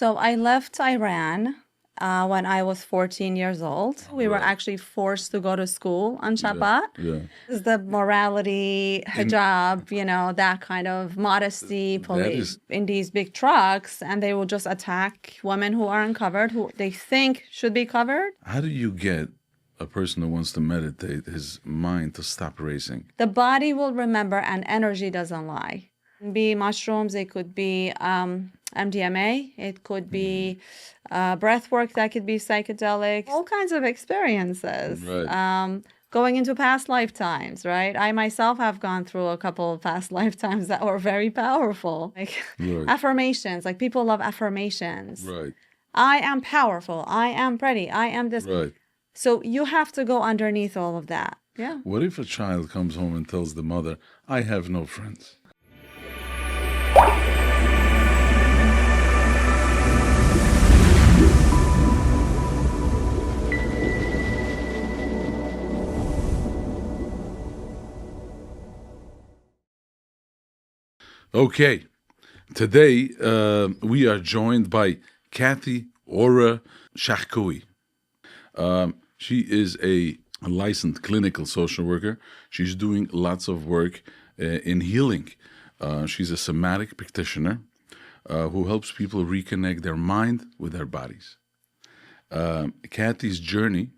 So I left Iran when I was 14 years old. We were actually forced to go to school on Shabbat. Yeah. The morality, hijab, that kind of modesty, police in these big trucks, and they will just attack women who are uncovered, who they think should be covered. How do you get a person who wants to meditate his mind to stop racing? The body will remember, and energy doesn't lie. It could be mushrooms, it could be MDMA, it could be breathwork, that could be psychedelic, all kinds of experiences. Right. Going into past lifetimes, right? I myself have gone through a couple of past lifetimes that were very powerful. Like affirmations, like people love affirmations. Right. I am powerful, I am pretty, I am this. Right. So you have to go underneath all of that. Yeah. What if a child comes home and tells the mother, I have no friends? Okay, today we are joined by Kathy Orah Shahkoui. She is a licensed clinical social worker. She's doing lots of work in healing. She's a somatic practitioner who helps people reconnect their mind with their bodies. Kathy's journey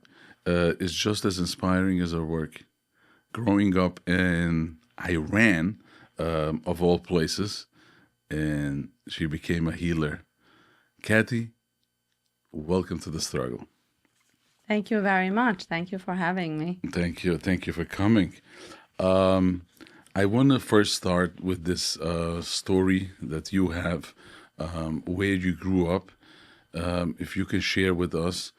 is just as inspiring as her work. Growing up in Iran, of all places, and she became a healer. Kathy, welcome to the struggle. Thank you very much. Thank you for having me. Thank you. Thank you for coming. I want to first start with this story that you have, where you grew up. If you can share with us,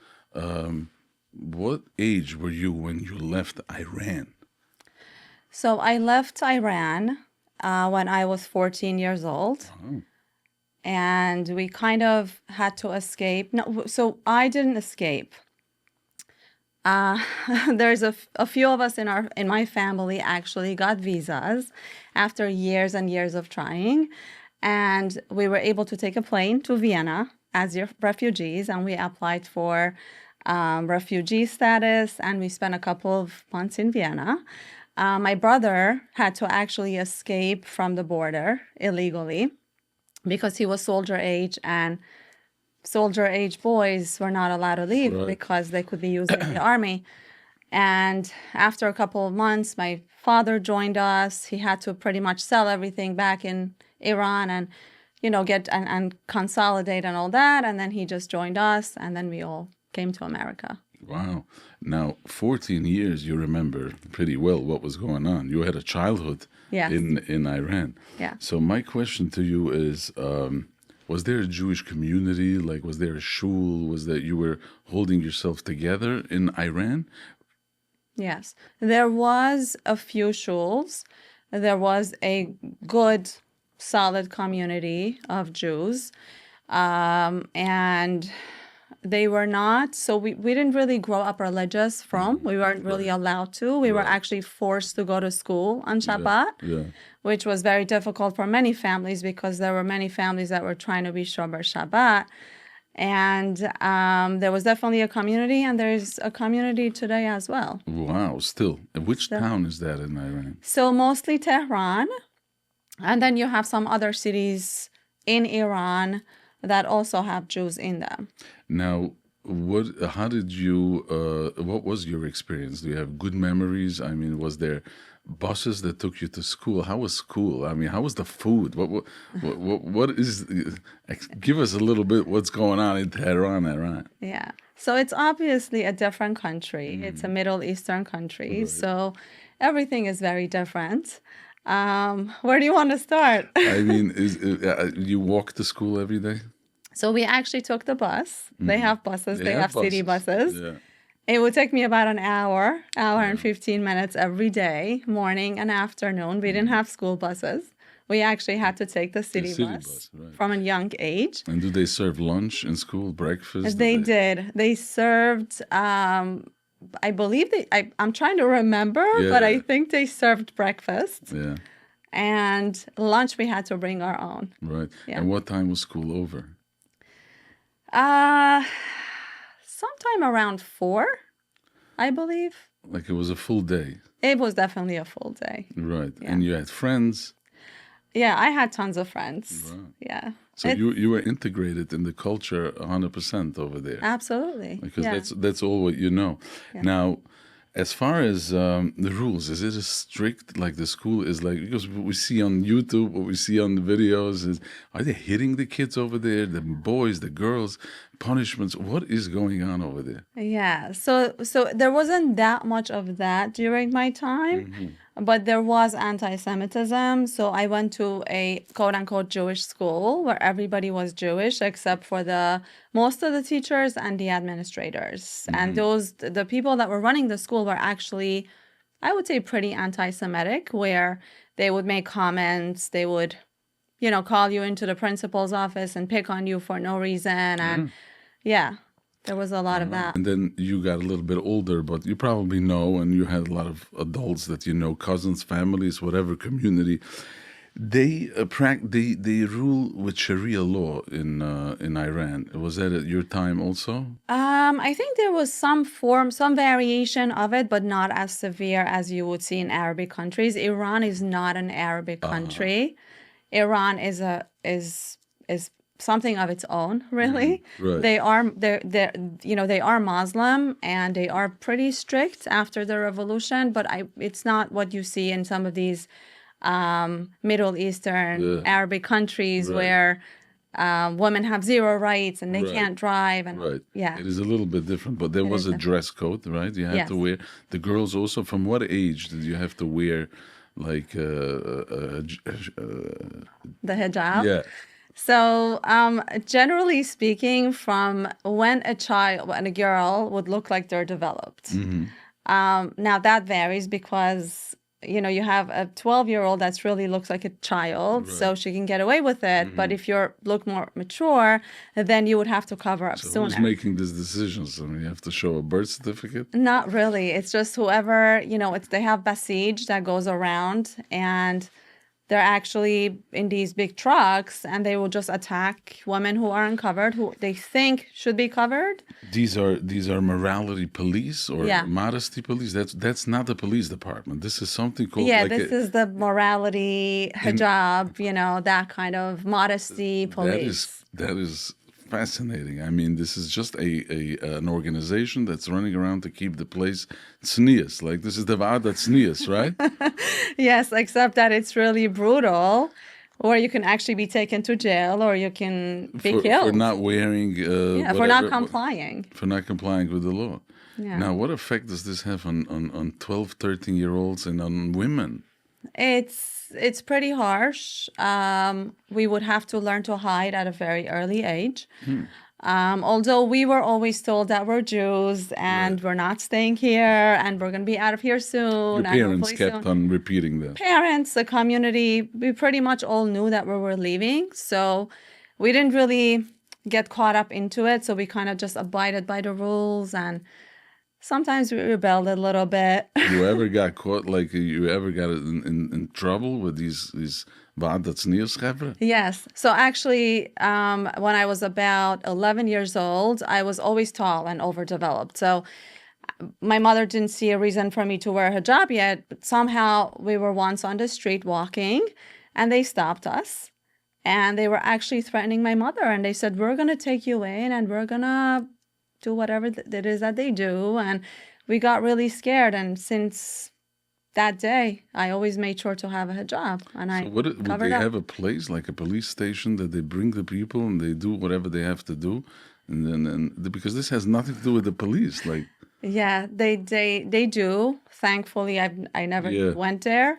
what age were you when you left Iran? So I left Iran when I was 14 years old. Oh. And we kind of had to escape. No, so I didn't escape. There's a few of us in my family actually got visas after years and years of trying, and we were able to take a plane to Vienna as refugees, and we applied for refugee status, and we spent a couple of months in Vienna. My brother had to actually escape from the border illegally because he was soldier age, and soldier age boys were not allowed to leave because they could be used in the army. And after a couple of months, my father joined us. He had to pretty much sell everything back in Iran and, get and consolidate and all that. And then he just joined us, and then we all came to America. Wow. Now, 14 years, you remember pretty well what was going on. You had a childhood in Iran. Yeah. So my question to you is, was there a Jewish community? Like, was there a shul? Was that you were holding yourself together in Iran? Yes. There was a few shuls. There was a good, solid community of Jews. And they were not, so we didn't really grow up religious we weren't really allowed to. We were actually forced to go to school on Shabbat, which was very difficult for many families because there were many families that were trying to be Shomer Shabbat. And there was definitely a community, and there's a community today as well. Wow, still. Which town is that in Iran? So mostly Tehran, and then you have some other cities in Iran that also have Jews in them. Now, what was your experience? Do you have good memories? I mean, was there buses that took you to school? How was school? I mean, how was the food? What is, give us a little bit what's going on in Tehran, Iran. Yeah. So it's obviously a different country. It's a Middle Eastern country. Right. So everything is very different. Where do you want to start? I mean, you walk to school every day? So we actually took the bus. They have buses. They have city buses. Yeah. It would take me about an hour and 15 minutes every day, morning and afternoon. We didn't have school buses. We actually had to take the city bus from a young age. And do they serve lunch in school, breakfast? They did. They served, I believe I'm trying to remember, but I think they served breakfast. Yeah. And lunch we had to bring our own. Right. Yeah. And what time was school over? Uh, sometime around 4, I believe. Like it was a full day, It was definitely a full day. right? Yeah. And you had friends. Yeah, I had tons of friends. Right. Yeah. So you were integrated in the culture 100% over there. Absolutely. Because Yeah. that's all what you know. Yeah. Now, as far as the rules, is it as strict like the school is like? Because what we see on YouTube, what we see on the videos is, are they hitting the kids over there, the boys, the girls, punishments? What is going on over there? Yeah. So there wasn't that much of that during my time, but there was anti-Semitism. So I went to a quote unquote Jewish school where everybody was Jewish except for the most of the teachers and the administrators. And the people that were running the school were actually, I would say, pretty anti-Semitic, where they would make comments, they would, call you into the principal's office and pick on you for no reason. And yeah, there was a lot of that. And then you got a little bit older, but you probably know, and you had a lot of adults that you know, cousins, families, whatever community. They they rule with Sharia law in Iran. Was that at your time also? I think there was some variation of it, but not as severe as you would see in Arabic countries. Iran is not an Arabic country. Iran is something of its own, really. Right. They are Muslim and they are pretty strict after the revolution, but it's not what you see in some of these Middle Eastern Arabic countries where women have zero rights and they can't drive. And Right. yeah, It is a little bit different, but there was a dress code, right? You had to wear. The girls also, from what age did you have to wear, like, the hijab. yeah. So, generally speaking, from when a girl would look like they're developed. Now that varies because, you have a 12-year-old that's really looks like a child, so she can get away with it. But if you look more mature, then you would have to cover up sooner. Who's making these decisions? I mean, you have to show a birth certificate? Not really. It's just whoever, they have basij that goes around and they're actually in these big trucks and they will just attack women who are uncovered, who they think should be covered. These are morality police or modesty police. That's not the police department. This is something called this is the morality hijab, that kind of modesty police. That is fascinating. I mean, this is just an organization that's running around to keep the place tznius. Like this is the Va'adat tznius, right? Yes, except that it's really brutal, or you can actually be taken to jail, or you can be killed for not wearing. for not complying. For not complying with the law. Yeah. Now, what effect does this have on 12, 13-year-olds and on women? It's pretty harsh. We would have to learn to hide at a very early age. Although we were always told that we're Jews and we're not staying here and we're going to be out of here soon. Your parents kept on repeating that. Parents, the community, we pretty much all knew that we were leaving. So we didn't really get caught up into it. So we kind of just abided by the rules and sometimes we rebelled a little bit. You ever got caught, like you ever got in trouble with these Va'adat tznius chevra? Yes. So actually, when I was about 11 years old, I was always tall and overdeveloped. So my mother didn't see a reason for me to wear a hijab yet, but somehow we were once on the street walking and they stopped us and they were actually threatening my mother and they said, we're going to take you in and we're going to do whatever it is that they do. And we got really scared. And since that day, I always made sure to have a hijab. And would they have a place, like a police station, that they bring the people and they do whatever they have to do? Because this has nothing to do with the police. Like, yeah, they do. Thankfully, I never went there.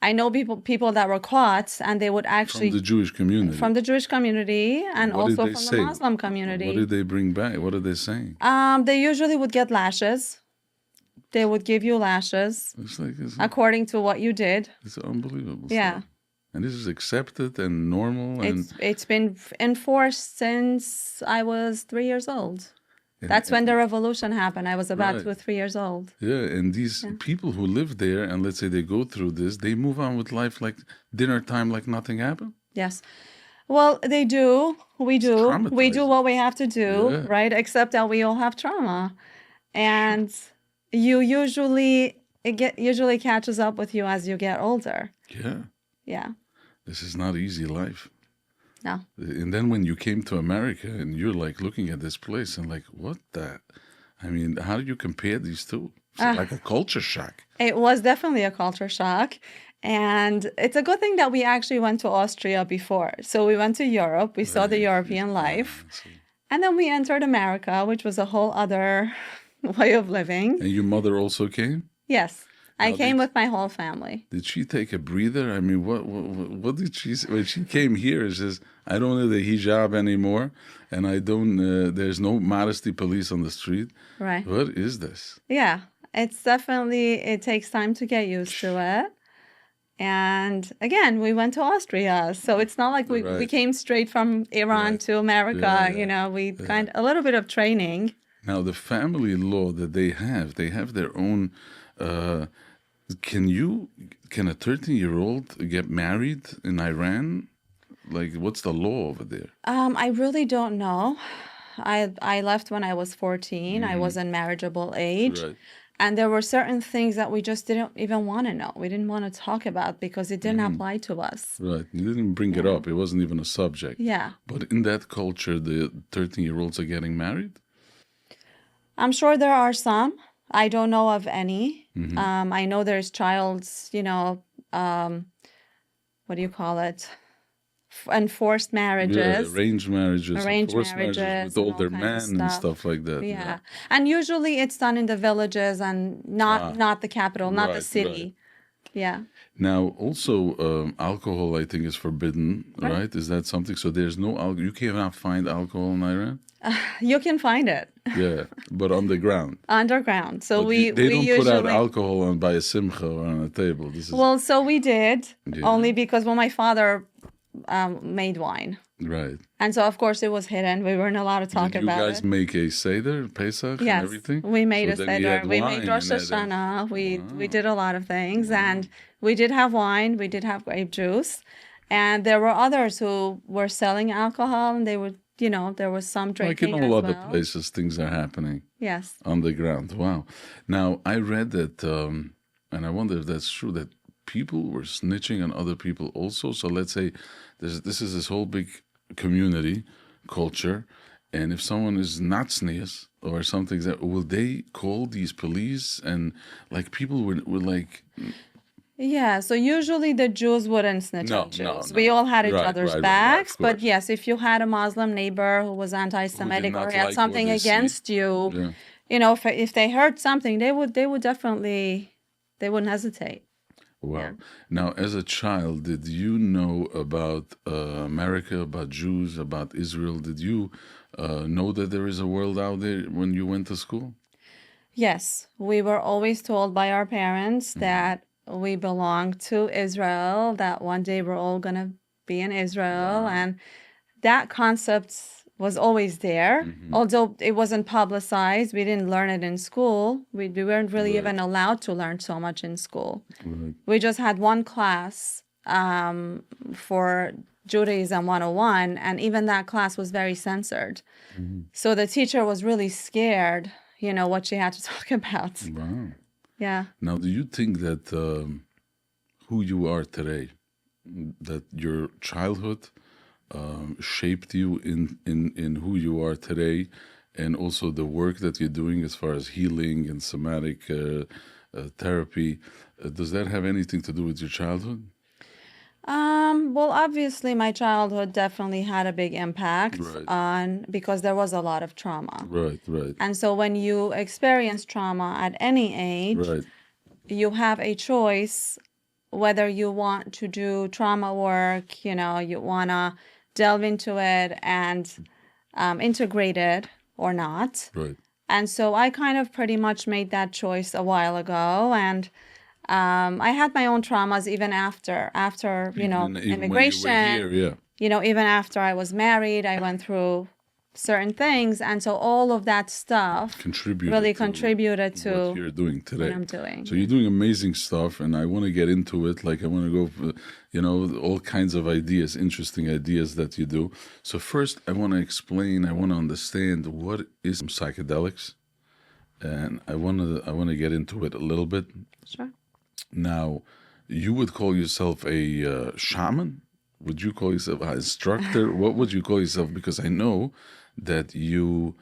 I know people that were caught, and they would actually from the Jewish community, and also from the Muslim community. What did they bring back? What are they saying? They usually would get lashes. They would give you lashes according to what you did. It's unbelievable. Yeah. Stuff. And this is accepted and normal. It's been enforced since I was 3 years old. That's when the revolution happened. I was about 2 or 3 years old. Yeah, and these people who live there, and let's say they go through this, they move on with life like dinner time, like nothing happened? Yes. Well, they do. We do. We do traumatizing. what we have to do, Yeah. right? Except that we all have trauma. And you usually catches up with you as you get older. Yeah. Yeah. This is not easy life. No. And then when you came to America and you're like looking at this place and like, what the? I mean, how do you compare these two? It's like a culture shock. It was definitely a culture shock. And it's a good thing that we actually went to Austria before. So we went to Europe, we saw the European life, and then we entered America, which was a whole other way of living. And your mother also came? Yes, I Now, came with my whole family. Did she take a breather? I mean, what did she say? When she came here, it says, I don't know the hijab anymore, and I don't, there's no modesty police on the street. Right. What is this? Yeah, it's definitely, it takes time to get used to it. And again, we went to Austria. So it's not like we Right. came straight from Iran Right. to America. Yeah, yeah. You know, we kind a little bit of training. Now, the family law that they have their own. Can a 13-year-old get married in Iran? Like, what's the law over there? I really don't know. I left when I was 14. I was in marriageable age. Right. And there were certain things that we just didn't even want to know. We didn't want to talk about because it didn't apply to us. Right. You didn't bring it up. It wasn't even a subject. Yeah. But in that culture, the 13-year-olds are getting married? I'm sure there are some. I don't know of any. I know there's child's, what do you call it? Enforced marriages. Yeah, arranged marriages, Arranged forced marriages with and all older kinds of men and stuff. stuff like that. Yeah. And usually it's done in the villages and not the capital, not the Right, city. Yeah. Now, also, alcohol, I think, is forbidden, right? Is that something? So there's no alcohol. You cannot find alcohol in Iran? You can find it Yeah, but underground. underground. So But we they don't usually put out alcohol on by a simcha or on a table. This is well, so we did Yeah. only because when my father made wine. right. And so, of course, it was hidden. We weren't allowed to talk Did you about guys it. make a seder, Pesach, and Yes, everything? we made So a then you seder. had We wine made Rosh and that- Hashanah. We did a lot of things, and we did have wine. We did have grape juice, and there were others who were selling alcohol, and they were, there was some Like drinking in all as other well. places, things are happening Yes. on the ground. Wow. Now, I read that, and I wonder if that's true, that people were snitching on other people also. So let's say this is this whole big community culture, and if someone is not sneeze or something, that will they call these police? And like people were like, Yeah, so usually the Jews wouldn't snitch No, on Jews. no, We no. all had each Right, other's right, backs. of But course. yes, if you had a Muslim neighbor who was anti-Semitic or not had like something what they see. against you, Yeah. if they heard something, they would definitely, they wouldn't hesitate. Wow. Yeah. Now, as a child, did you know about America, about Jews, about Israel? Did you know that there is a world out there when you went to school? Yes, we were always told by our parents that we belong to Israel, that one day we're all going to be in Israel. And that concept was always there, although it wasn't publicized. We didn't learn it in school. We weren't really even allowed to learn so much in school. Right. We just had one class for Judaism 101, and even that class was very censored. So the teacher was really scared, what she had to talk about. Wow. Yeah. Now, do you think that who you are today, that your childhood shaped you in who you are today, and also the work that you're doing as far as healing and somatic therapy, does that have anything to do with your childhood? Well, obviously, my childhood definitely had a big impact Right. because there was a lot of trauma. Right, right, And so when you experience trauma at any age, right. you have a choice whether you want to do trauma work, you want to delve into it and integrate it or not. Right. And so I kind of pretty much made that choice a while ago. And I had my own traumas even after Even when you were immigration. here, yeah. Even after I was married, I went through certain things. And so all of that stuff really contributed to what you're doing today. what I'm doing. So you're doing amazing stuff, and I want to get into it. Like, I want to go, all kinds of ideas, interesting ideas that you do. So first, I want to understand what is psychedelics, and I want to get into it a little bit. Sure. Now, you would call yourself a shaman? Would you call yourself an instructor? What would you call yourself? Because I know that you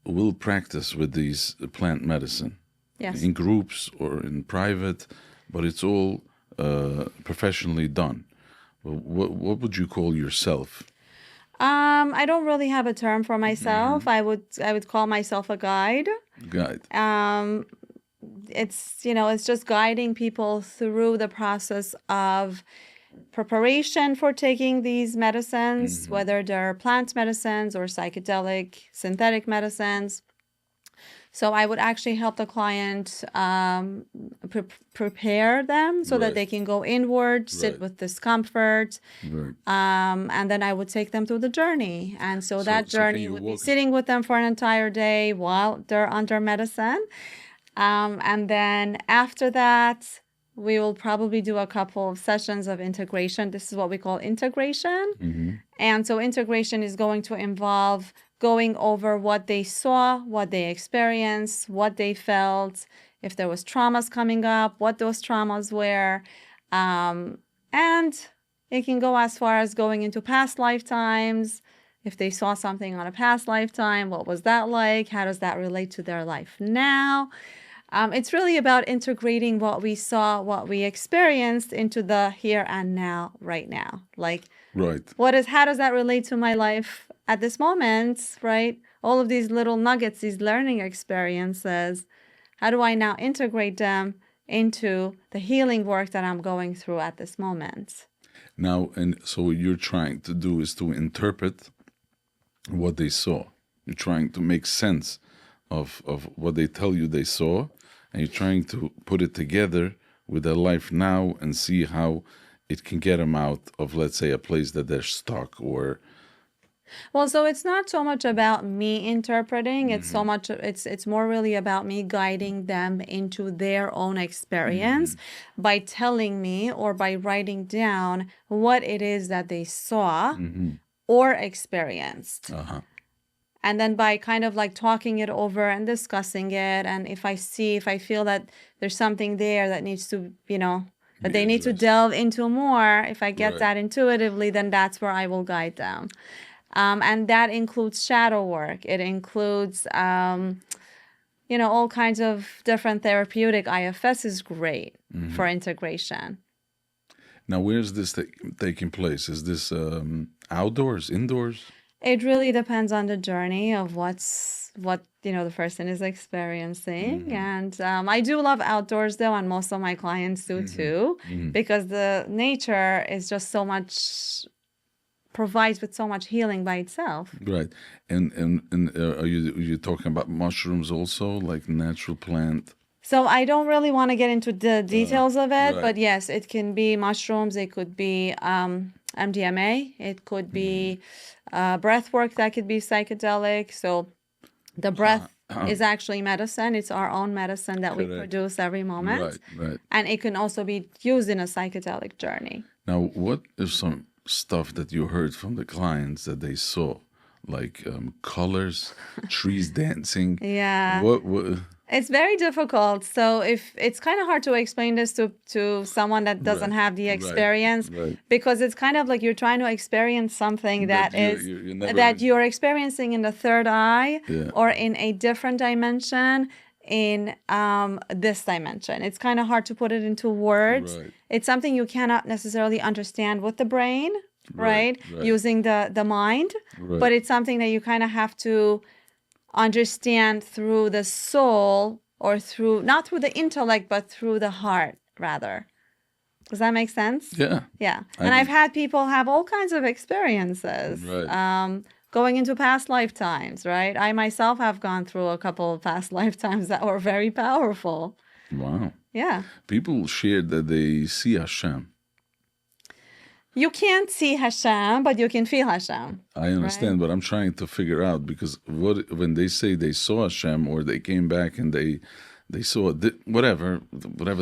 will practice with these plant medicine. Yes. In groups or in private, but it's all professionally done. What would you call yourself? I don't really have a term for myself. I would call myself a guide. Guide. It's just guiding people through the process of preparation for taking these medicines, whether they're plant medicines or psychedelic synthetic medicines. So I would actually help the client prepare them so that they can go inward, sit with discomfort, and then I would take them through the journey. And so that journey would be sitting with them for an entire day while they're under medicine. And then after that, we will probably do a couple of sessions of integration. This is what we call integration. And so integration is going to involve going over what they saw, what they experienced, what they felt, if there was traumas coming up, what those traumas were. And it can go as far as going into past lifetimes. If they saw something on a past lifetime, what was that like? How does that relate to their life now? It's really about integrating what we saw, what we experienced into the here and now, right now. Like, how does that relate to my life at this moment, right? All of these little nuggets, these learning experiences, how do I now integrate them into the healing work that I'm going through at this moment? Now, and so what you're trying to do is to interpret what they saw. You're trying to make sense of what they tell you they saw, and you're trying to put it together with their life now and see how it can get them out of, let's say, a place that they're stuck or... Well, so it's not so much about me interpreting. It's more really about me guiding them into their own experience by telling me or by writing down what it is that they saw or experienced. And then by kind of like talking it over and discussing it. And if I feel that there's something there that needs to, that they need to delve into more, if I get that intuitively, then that's where I will guide them. And that includes shadow work. It includes, all kinds of different therapeutic. IFS is great for integration. Now, where's this taking place? Is this outdoors, indoors? It really depends on the journey of what the person is experiencing. And I do love outdoors though, and most of my clients do too, because the nature is just provides with so much healing by itself. Right. And are you talking about mushrooms also, like natural plant? So I don't really want to get into the details of it, but yes, it can be mushrooms. It could be MDMA. It could be breathwork. That could be psychedelic. So the breath is actually medicine. It's our own medicine that we produce every moment. Right. And it can also be used in a psychedelic journey. Now, what is some stuff that you heard from the clients that they saw? Like colors, trees dancing? Yeah. What? It's very difficult. So if it's kind of hard to explain this to someone that doesn't have the experience, because it's kind of like you're trying to experience something that you're experiencing in the third eye or in a different dimension in this dimension. It's kind of hard to put it into words. It's something you cannot necessarily understand with the brain, right? Using the mind, but it's something that you kind of have to understand through the soul, or not through the intellect, but through the heart, rather. Does that make sense? Yeah. And I've had people have all kinds of experiences going into past lifetimes, right? I myself have gone through a couple of past lifetimes that were very powerful. Wow. Yeah. People shared that they see Hashem. You can't see Hashem, but you can feel Hashem. I understand, but I'm trying to figure out, because when they say they saw Hashem, or they came back and they saw whatever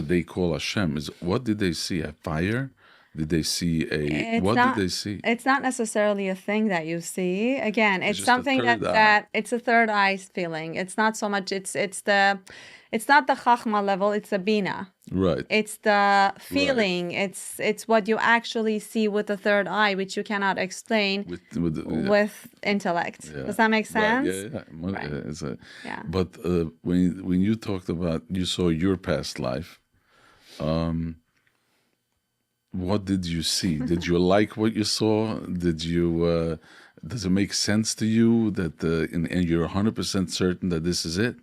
they call Hashem, is what did they see? A fire? Did they see did they see? It's not necessarily a thing that you see. Again, it's just a something third eye. that it's a third eye feeling. It's not so much. It's not the chachma level. It's the bina. Right. It's the feeling. It's what you actually see with the third eye, which you cannot explain with intellect. Yeah. Does that make sense? Right. Yeah. Right. Yeah. But when you talked about you saw your past life, what did you see? Did you like what you saw? Did you? Does it make sense to you that and you're 100% certain that this is it?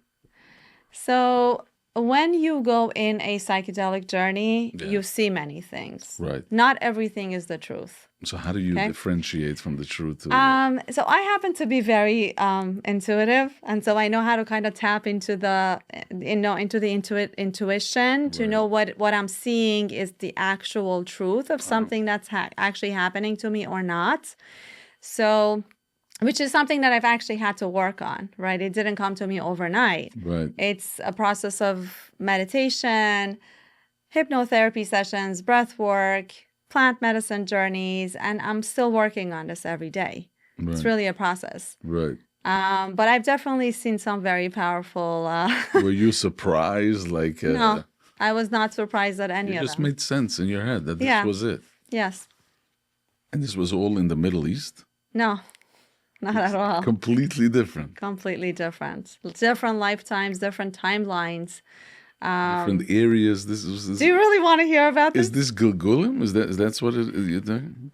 So when you go in a psychedelic journey, you see many things. Right. Not everything is the truth. So how do you differentiate from the truth? So I happen to be very intuitive, and so I know how to kind of tap into the intuition to know what I'm seeing is the actual truth of something that's actually happening to me or not. So, which is something that I've actually had to work on, right? It didn't come to me overnight. Right. It's a process of meditation, hypnotherapy sessions, breath work, plant medicine journeys, and I'm still working on this every day. Right. It's really a process. Right. But I've definitely seen some very powerful... Were you surprised? No, I was not surprised at any of them. It just made sense in your head that this was it. Yes. And this was all in the Middle East? No, not at all. Completely different. Completely different. Different lifetimes, different timelines. Different areas. Do you really want to hear about this? Is this Gilgulim? That's what you're doing?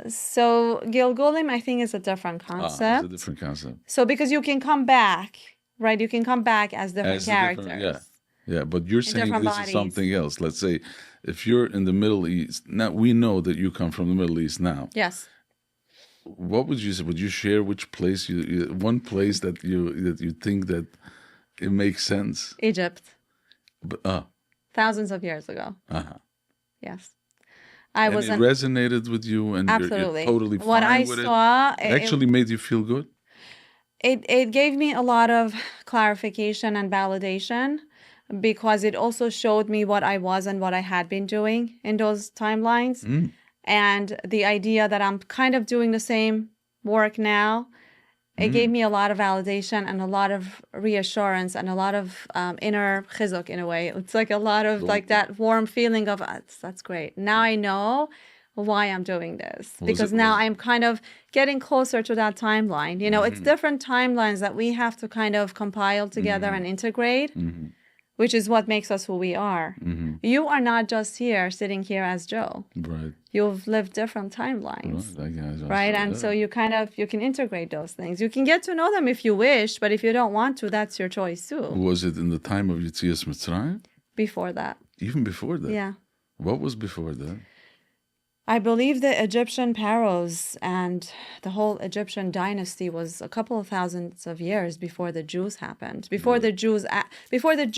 So Gilgulim, I think, is a different concept. It's a different concept. So because you can come back, right? You can come back as different characters. Yeah. But you're saying this is something else. Let's say if you're in the Middle East, now we know that you come from the Middle East now. Yes. What would you say? Would you share which place one place that you think that it makes sense? Egypt. Thousands of years ago. Yes. It resonated with you, and absolutely. You're totally fine what I with saw, it actually made you feel good? It gave me a lot of clarification and validation, because it also showed me what I was and what I had been doing in those timelines. And the idea that I'm kind of doing the same work now, it gave me a lot of validation and a lot of reassurance and a lot of inner chizuk in a way. It's like a lot of like that warm feeling of, that's great. Now I know why I'm doing this. Because now I'm kind of getting closer to that timeline. You know, it's different timelines that we have to kind of compile together and integrate, which is what makes us who we are. You are not just sitting here as Joe. Right. You've lived different timelines. Right. And so you can integrate those things. You can get to know them if you wish, but if you don't want to, that's your choice too. Was it in the time of Yetzias Mitzrayim? Before that. Even before that? Yeah. What was before that? I believe the Egyptian pharaohs and the whole Egyptian dynasty was a couple of thousands of years before the Jews happened, before the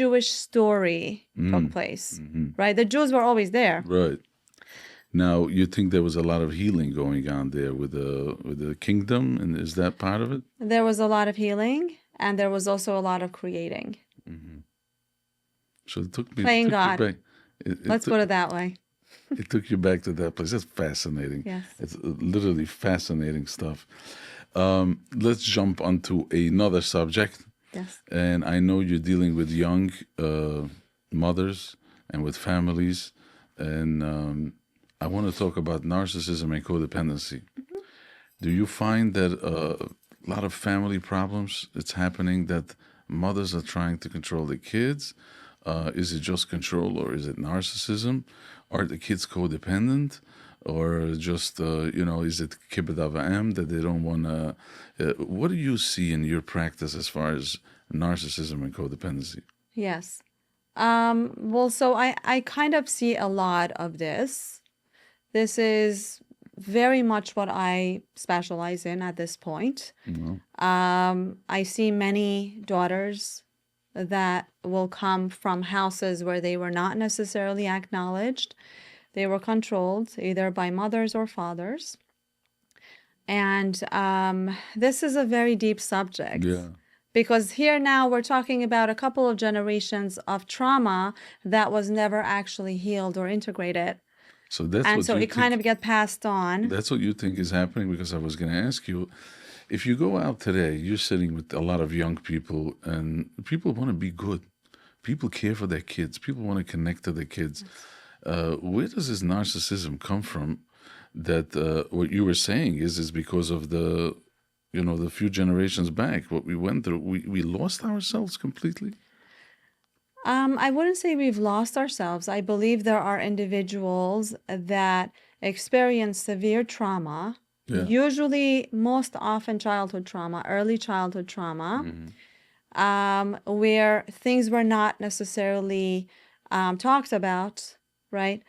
Jewish story took place, right? The Jews were always there. Right. Now, you think there was a lot of healing going on there with the kingdom, and is that part of it? There was a lot of healing, and there was also a lot of creating. So it took me... Playing God. Let's put it that way. It took you back to that place. That's fascinating. Yes. It's literally fascinating stuff. Let's jump onto another subject. Yes. And I know you're dealing with young mothers and with families. And I want to talk about narcissism and codependency. Do you find that a lot of family problems, it's happening that mothers are trying to control their kids? Is it just control, or is it narcissism? Are the kids codependent, or just, is it kibbud avayim that they don't want to... what do you see in your practice as far as narcissism and codependency? Yes. Well, so I kind of see a lot of this. This is very much what I specialize in at this point. I see many daughters that will come from houses where they were not necessarily acknowledged. They were controlled either by mothers or fathers. And this is a very deep subject. Yeah. Because here now we're talking about a couple of generations of trauma that was never actually healed or integrated. So that's And what so you it kind think. of get passed on. That's what you think is happening, because I was going to ask you, if you go out today, you're sitting with a lot of young people, and people want to be good. People care for their kids. People want to connect to their kids. Where does this narcissism come from? That what you were saying is because of the, the few generations back, what we went through, we lost ourselves completely. I wouldn't say we've lost ourselves. I believe there are individuals that experience severe trauma, Yeah. usually most often childhood trauma, early childhood trauma, where things were not necessarily talked about, right?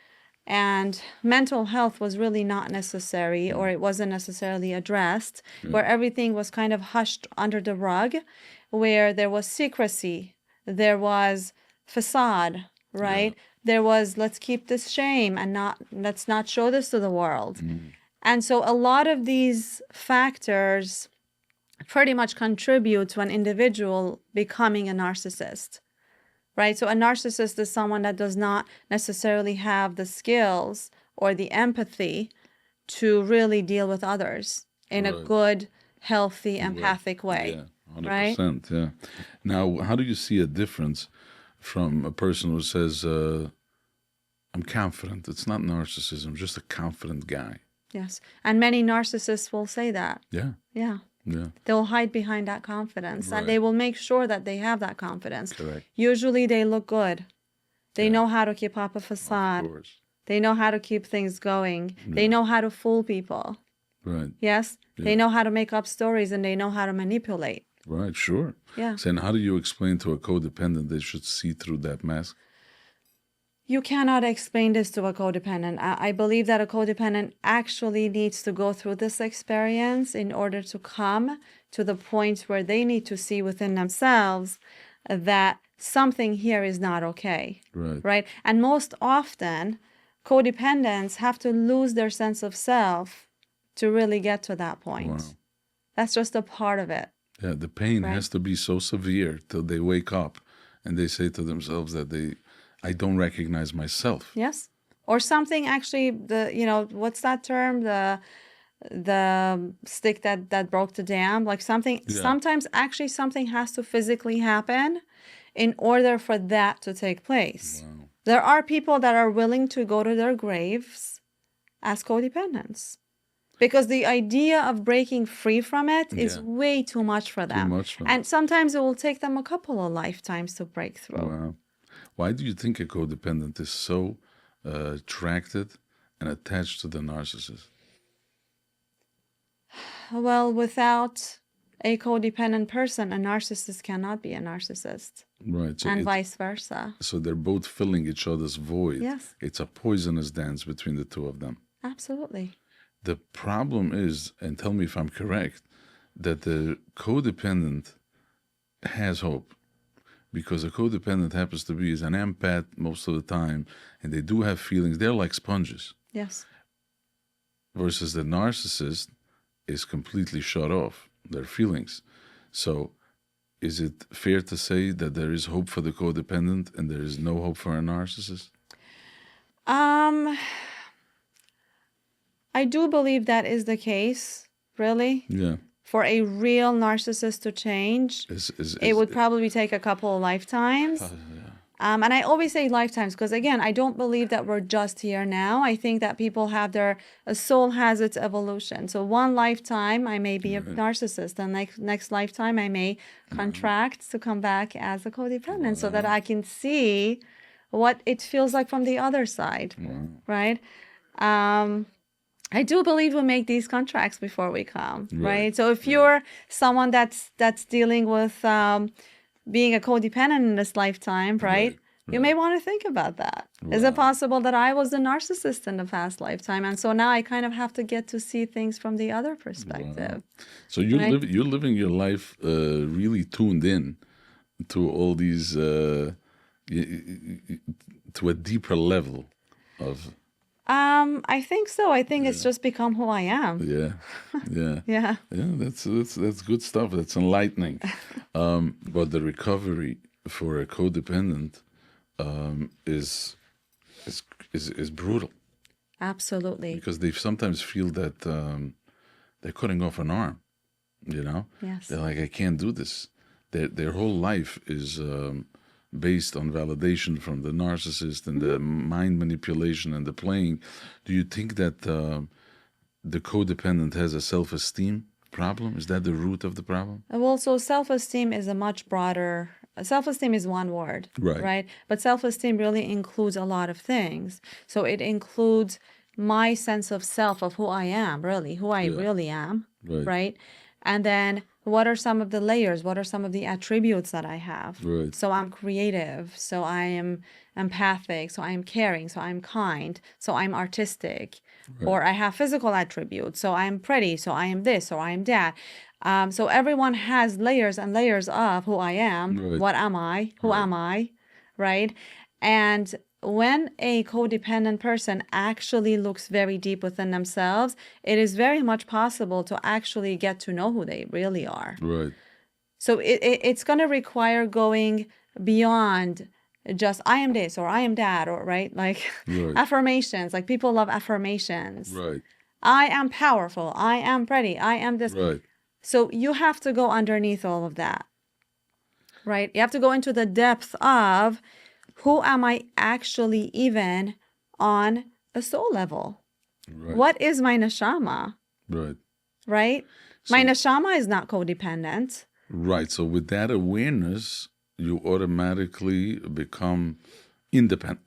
And mental health was really not necessary, or it wasn't necessarily addressed, where everything was kind of hushed under the rug, where there was secrecy, there was facade, right? There was, let's keep this shame and let's not show this to the world. And so a lot of these factors pretty much contribute to an individual becoming a narcissist, right? So a narcissist is someone that does not necessarily have the skills or the empathy to really deal with others in a good, healthy, empathic way. Yeah, 100%. Yeah. Now, how do you see a difference from a person who says, I'm confident? It's not narcissism, just a confident guy. Yes. And many narcissists will say that. Yeah. Yeah. Yeah. They'll hide behind that confidence, and they will make sure that they have that confidence. Correct. Usually they look good. They know how to keep up a Of facade. course. They know how to keep things going. They know how to fool people. Right. Yes? They know how to make up stories, and they know how to manipulate. Right. Sure. Yeah. So, and how do you explain to a codependent they should see through that mask? You cannot explain this to a codependent. I believe that a codependent actually needs to go through this experience in order to come to the point where they need to see within themselves that something here is not okay. Right. Right? And most often, codependents have to lose their sense of self to really get to that point. Wow. That's just a part of it. Yeah, the pain has to be so severe till they wake up and they say to themselves that I don't recognize myself. Yes. Or something actually, what's that term? The stick that broke the dam, like something, sometimes actually something has to physically happen in order for that to take place. Wow. There are people that are willing to go to their graves as codependents because the idea of breaking free from it is way too much for them. Too much for them. And sometimes it will take them a couple of lifetimes to break through. Wow. Why do you think a codependent is so attracted and attached to the narcissist? Well, without a codependent person, a narcissist cannot be a narcissist. Right. So and vice versa. So they're both filling each other's void. Yes. It's a poisonous dance between the two of them. Absolutely. The problem is, and tell me if I'm correct, that the codependent has hope. Because a codependent happens to be is an empath most of the time, and they do have feelings. They're like sponges. Yes. Versus the narcissist is completely shut off their feelings. So is it fair to say that there is hope for the codependent and there is no hope for a narcissist? I do believe that is the case, really. Yeah. For a real narcissist to change, it would probably take a couple of lifetimes. And I always say lifetimes because, again, I don't believe that we're just here now. I think that people have a soul has its evolution. So one lifetime, I may be a narcissist. And next lifetime, I may contract to come back as a codependent so that I can see what it feels like from the other side, right? I do believe we make these contracts before we come, right? So if you're someone that's dealing with being a codependent in this lifetime, right? You may want to think about that. Is it possible that I was a narcissist in the past lifetime, and so now I kind of have to get to see things from the other perspective? So you're living your life really tuned in to all these to a deeper level of. I think so. I think it's just become who I am. Yeah, yeah, Yeah. yeah. That's good stuff. That's enlightening. But the recovery for a codependent is is brutal Absolutely. because they sometimes feel that they're cutting off an arm. You know, Yes. they're like, I can't do this. Their whole life is based on validation from the narcissist and the mind manipulation and the playing. Do you think that the codependent has a self-esteem problem? Is that the root of the problem? Well, so self-esteem is a much broader, self-esteem is one word, Right. right? But self-esteem really includes a lot of things. So it includes my sense of self, of who I am, really, who I really am, Right. right? And then what are some of the layers? What are some of the attributes that I have? Right. So I'm creative. So I am empathic. So I'm caring. So I'm kind. So I'm artistic. Or I have physical attributes. So I'm pretty. So I am this. Or I am that. So everyone has layers and layers of who I am. Right. What am I? Who am I? Right? And when a codependent person actually looks very deep within themselves, it is very much possible to actually get to know who they really are. Right. So it's going to require going beyond just I am this or I am that, or right, like Right. affirmations. Like people love affirmations. Right. I am powerful. I am pretty. I am this. Right. So you have to go underneath all of that, right? You have to go into the depth of who am I actually even on a soul level? Right. What is my neshama, Right. right? My neshama is not codependent. Right. So with that awareness, you automatically become independent.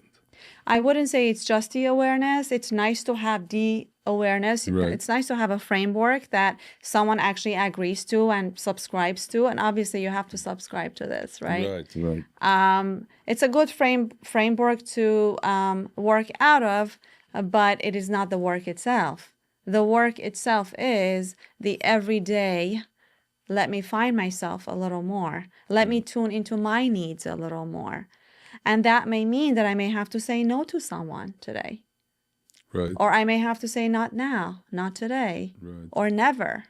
I wouldn't say it's just the awareness. It's nice to have the awareness. Right. It's nice to have a framework that someone actually agrees to and subscribes to. And obviously you have to subscribe to this, right? Right. Right. It's a good framework to work out of, but it is not the work itself. The work itself is the everyday, let me find myself a little more. Let me tune into my needs a little more. And that may mean that I may have to say no to someone today. Right. Or I may have to say not now, not today, Right. or never.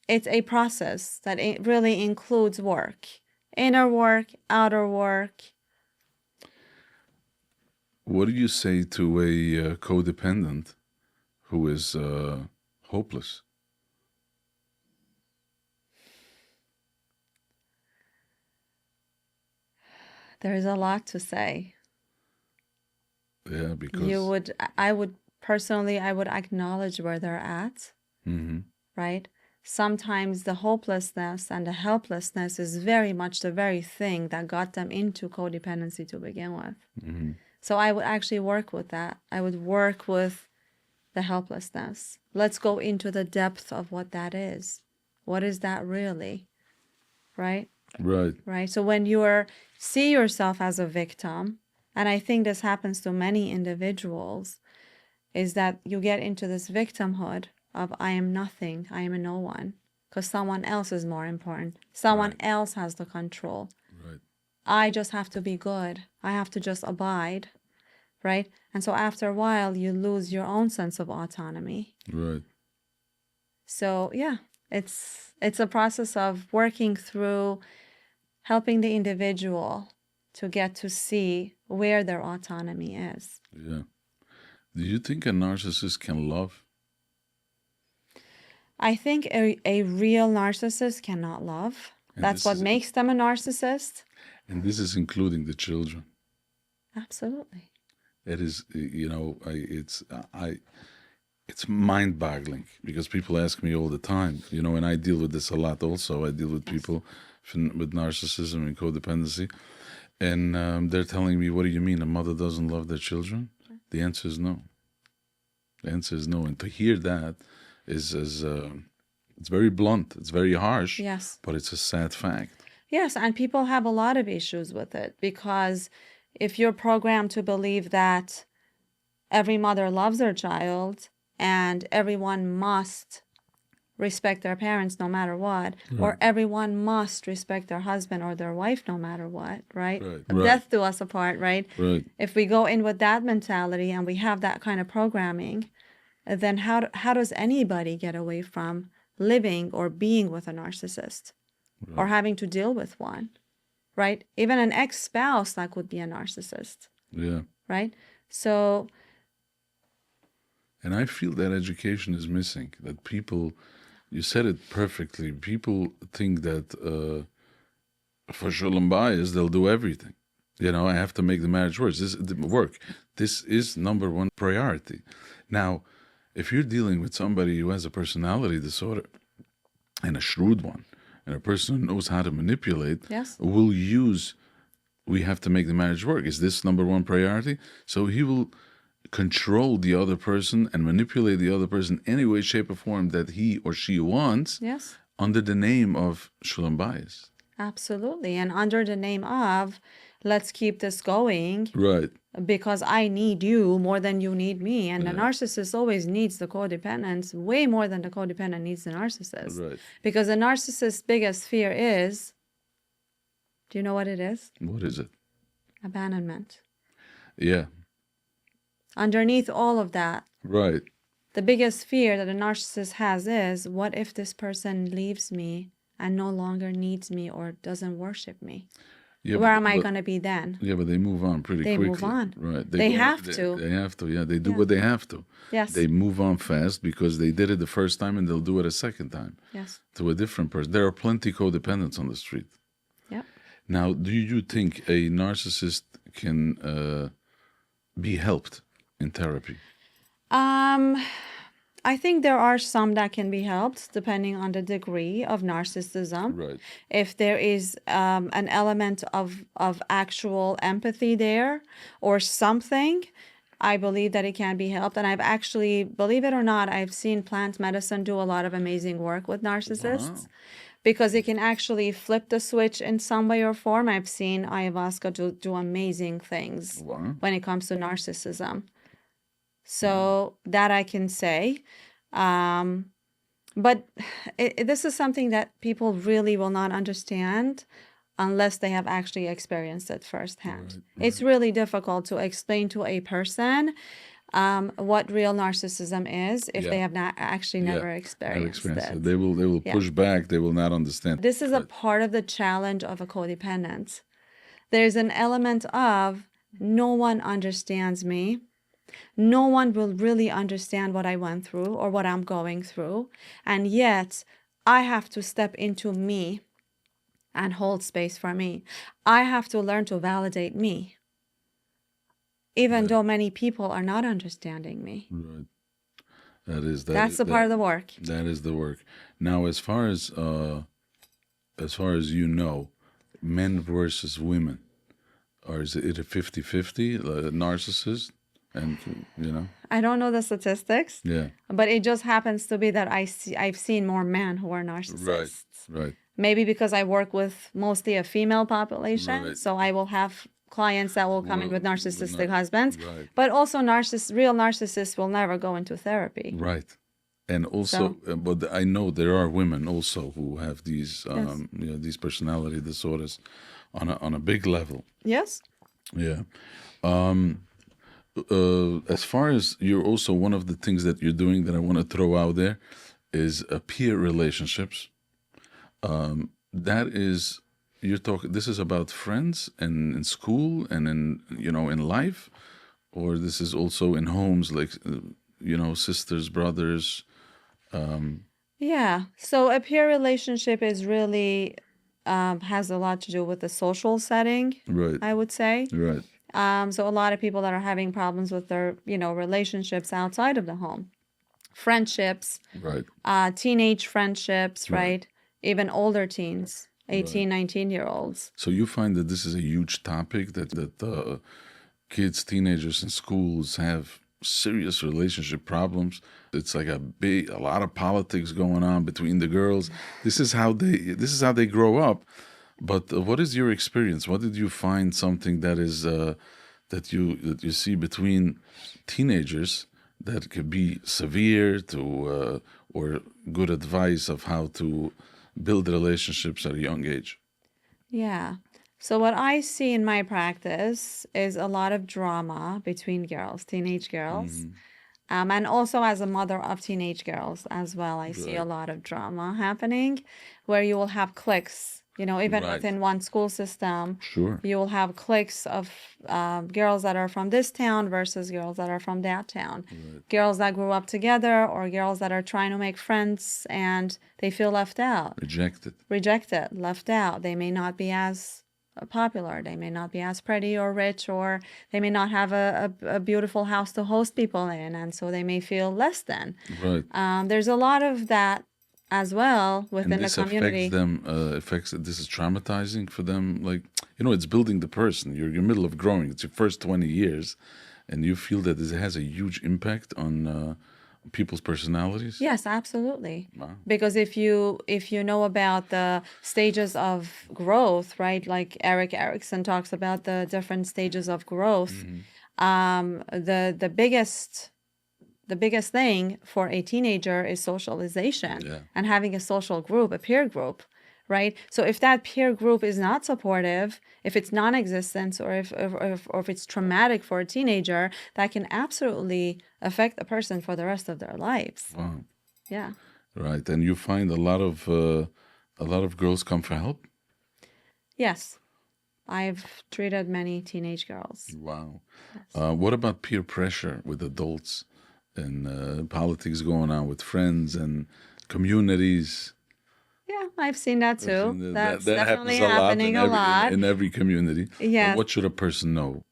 It's a process that it really includes work. Inner work, outer work. What do you say to a codependent who is hopeless? There is a lot to say. Yeah, because I would personally, I would acknowledge where they're at, right? Sometimes the hopelessness and the helplessness is very much the very thing that got them into codependency to begin with. So I would actually work with that. I would work with the helplessness. Let's go into the depth of what that is. What is that really? Right? Right. Right. So when you see yourself as a victim, and I think this happens to many individuals, is that you get into this victimhood of I am nothing, I am a no one, because someone else is more important. Someone else has the control. Right. I just have to be good. I have to just abide. Right? And so after a while, you lose your own sense of autonomy. Right. So yeah, it's a process of working through helping the individual to get to see where their autonomy is. Yeah. Do you think a narcissist can love? I think a real narcissist cannot love. That's what makes them a narcissist. And this is including the children. Absolutely. It is, it's mind-boggling because people ask me all the time, and I deal with this a lot also. I deal with people with narcissism and codependency, and they're telling me, what do you mean, a mother doesn't love their children? The answer is no. The answer is no. And to hear that is it's very blunt, it's very harsh, yes, but it's a sad fact. Yes, and people have a lot of issues with it because if you're programmed to believe that every mother loves their child and everyone must respect their parents no matter what, or everyone must respect their husband or their wife no matter what, right? Death do us apart, right? If we go in with that mentality and we have that kind of programming, then how does anybody get away from living or being with a narcissist or having to deal with one, right? Even an ex-spouse that could be a narcissist. Yeah. Right? So... And I feel that education is missing, that people, you said it perfectly, people think that for Shalom Bayis, they'll do everything. You know, I have to make the marriage work. This is number one priority. Now, if you're dealing with somebody who has a personality disorder, and a shrewd one, and a person who knows how to manipulate, will use, we have to make the marriage work. Is this number one priority? So he will control the other person and manipulate the other person any way, shape, or form that he or she wants, under the name of Shalom Bayis. Absolutely. And under the name of, let's keep this going. Right. Because I need you more than you need me. And the narcissist always needs the codependent way more than the codependent needs the narcissist. Right. Because the narcissist's biggest fear is, do you know what it is? What is it? Abandonment. Yeah. Underneath all of that, right, the biggest fear that a narcissist has is, what if this person leaves me and no longer needs me or doesn't worship me? Yeah, Where am I going to be then? Yeah, but they move on pretty quickly. They move on. Right. They have to. They have to, yeah. They do what they have to. Yes. They move on fast because they did it the first time and they'll do it a second time. Yes. To a different person. There are plenty codependents on the street. Yeah. Now, do you think a narcissist can be helped in therapy? I think there are some that can be helped depending on the degree of narcissism. Right. If there is an element of actual empathy there or something, I believe that it can be helped. And I've actually, believe it or not, I've seen plant medicine do a lot of amazing work with narcissists. Wow. Because it can actually flip the switch in some way or form. I've seen ayahuasca do amazing things when it comes to narcissism. So that I can say. But this is something that people really will not understand unless they have actually experienced it firsthand. Right. It's really difficult to explain to a person what real narcissism is if they have not actually never experienced it. They will push back. They will not understand. This is a part of the challenge of a codependent. There's an element of, no one understands me. No one will really understand what I went through or what I'm going through. And yet, I have to step into me and hold space for me. I have to learn to validate me, even though many people are not understanding me. Right. That's the part of the work. That is the work. Now, as far as you know, men versus women, or is it a 50-50 narcissist? And I don't know the statistics. Yeah. But it just happens to be that I've seen more men who are narcissists. Right. Maybe because I work with mostly a female population, so I will have clients that will come in with narcissistic husbands. Right. But also real narcissists will never go into therapy. Right. And also, but I know there are women also who have these these personality disorders on a big level. Yes. Yeah. As far as you're also, one of the things that you're doing that I want to throw out there is peer relationships. That is, this is about friends and in school and in life, or this is also in homes, like, sisters, brothers. Yeah. So a peer relationship is really, has a lot to do with the social setting. Right. I would say. Right. So a lot of people that are having problems with their, relationships outside of the home, friendships, teenage friendships, right? Even older teens, 18, 19-year-olds. So you find that this is a huge topic that kids, teenagers in schools have serious relationship problems. It's like a lot of politics going on between the girls. This is how they grow up. But what is your experience? What did you find something that is that you see between teenagers that could be severe to or good advice of how to build relationships at a young age? Yeah. So what I see in my practice is a lot of drama between girls, teenage girls. And also as a mother of teenage girls as well, I see a Right. lot of drama happening where you will have cliques, even Right. within one school system, Sure. you will have cliques of girls that are from this town versus girls that are from that town. Right. Girls that grew up together or girls that are trying to make friends and they feel left out, Rejected. rejected, left out. They may not be as popular. They may not be as pretty or rich, or they may not have a beautiful house to host people in, and so they may feel less than. Right. There's a lot of that as well And within the this affects community. them, this is traumatizing for them. Like, it's building the person. You're in the middle of growing. It's your first 20 years. And you feel that this has a huge impact on people's personalities? Yes, absolutely. Wow. Because if you know about the stages of growth, right? Like Erik Erikson talks about the different stages of growth. The biggest thing for a teenager is socialization. Yeah. And having a social group, a peer group, right? So if that peer group is not supportive, if it's non-existent, or if it's traumatic for a teenager, that can absolutely affect a person for the rest of their lives. Wow. Yeah. Right. And you find a lot of girls come for help? Yes. I've treated many teenage girls. Wow. Yes. What about peer pressure with adults and politics going on with friends and communities? Yeah, I've seen that too. I've seen That's that definitely happens a lot happening in a lot. in every community. Yes. What should a person know?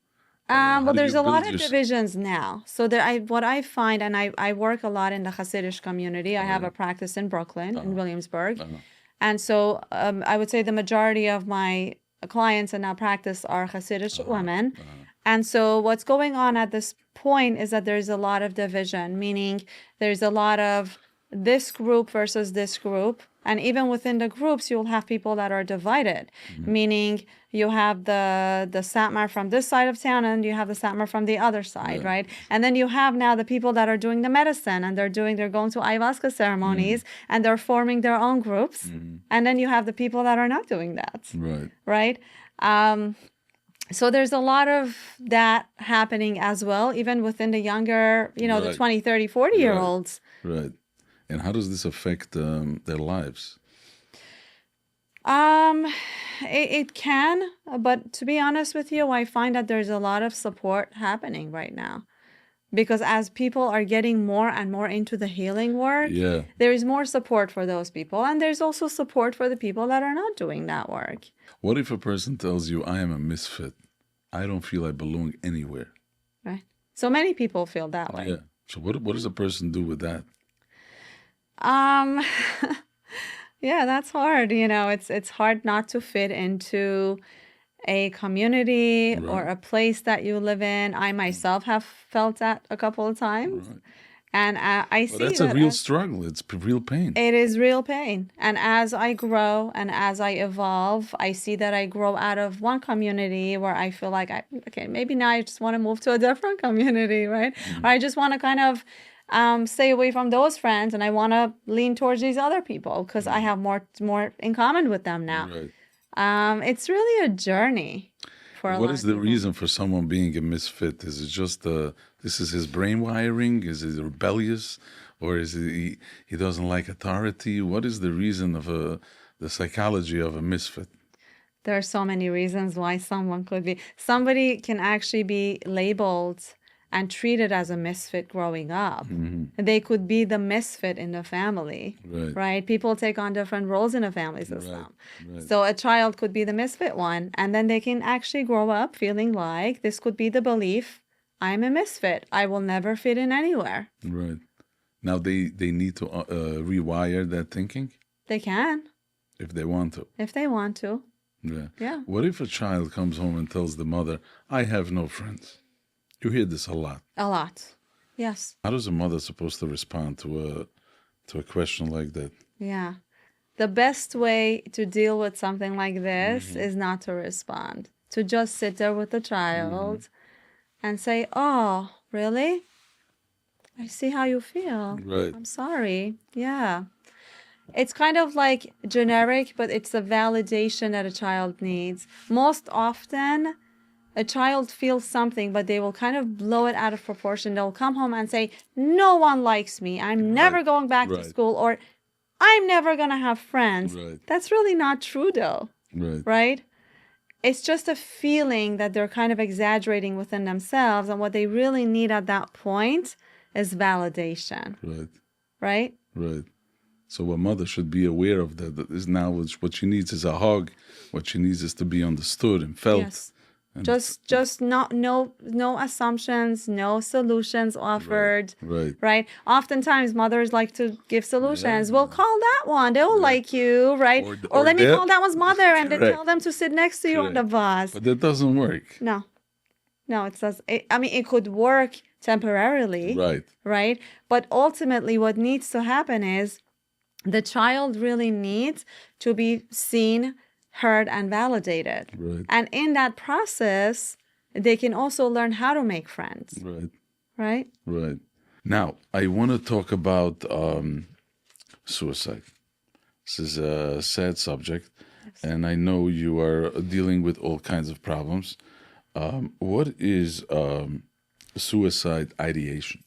Well, How do there's you a lot build of divisions now. So what I find, and I work a lot in the Hasidic community. I have a practice in Brooklyn, in Williamsburg. And so I would say the majority of my clients in our practice are Hasidic women. And so what's going on at this point is that there's a lot of division, meaning there's a lot of this group versus this group. And even within the groups, you'll have people that are divided, meaning you have the Satmar from this side of town and you have the Satmar from the other side, right? And then you have now the people that are doing the medicine and they're going to ayahuasca ceremonies and they're forming their own groups. And then you have the people that are not doing that, right? So there's a lot of that happening as well, even within the younger, the 20, 30, 40-year-olds. Right. And how does this affect their lives? It can, but to be honest with you, I find that there's a lot of support happening right now. Because as people are getting more and more into the healing work, there is more support for those people. And there's also support for the people that are not doing that work. What if a person tells you, I am a misfit? I don't feel I belong anywhere. Right. So many people feel that way. Yeah. So what does a person do with that? Yeah, that's hard. It's hard not to fit into a community or a place that you live in. I myself have felt that a couple of times. And I see that's a real struggle. It's real pain. It is real pain. And as I grow and as I evolve, I see that I grow out of one community where I feel like, maybe now I just want to move to a different community, right? Or I just want to kind of stay away from those friends and I want to lean towards these other people because I have more in common with them now. It's really a journey. What is the reason for someone being a misfit? Is it just this is his brain wiring? Is he rebellious? Or is he doesn't like authority? What is the reason of the psychology of a misfit? There are so many reasons why somebody can actually be labeled and treated as a misfit growing up. They could be the misfit in the family, right? People take on different roles in a family system. So a child could be the misfit one, and then they can actually grow up feeling like this could be the belief, I'm a misfit. I will never fit in anywhere. Right. Now they need to rewire that thinking? They can. If they want to. If they want to. Yeah. What if a child comes home and tells the mother, I have no friends? You hear this a lot. A lot. Yes. How is a mother supposed to respond to a question like that? Yeah. The best way to deal with something like this is not to respond. To just sit there with the child and say, oh, really? I see how you feel. Right. I'm sorry. Yeah. It's kind of like generic, but it's the validation that a child needs. Most often, a child feels something, but they will kind of blow it out of proportion. They'll come home and say, no one likes me. I'm never Right. going back to Right. school, or I'm never going to have friends. Right. That's really not true, though, Right. right? It's just a feeling that they're kind of exaggerating within themselves. And what they really need at that point is validation, Right. right? Right. So a mother should be aware of that. That is now what she needs is a hug. What she needs is to be understood and felt. Yes. And Just not no assumptions, no solutions offered. Right. Right. Oftentimes mothers like to give solutions. Well, call that one. They'll like you, right? Or let me call that one's mother and then tell them to sit next to you on the bus. But that doesn't work. No. No, it does. I mean, it could work temporarily. Right. Right. But ultimately what needs to happen is the child really needs to be seen, heard, and validated. Right. And in that process, they can also learn how to make friends. Right. Right? Right. Now, I want to talk about suicide. This is a sad subject, and I know you are dealing with all kinds of problems. What is suicide ideation?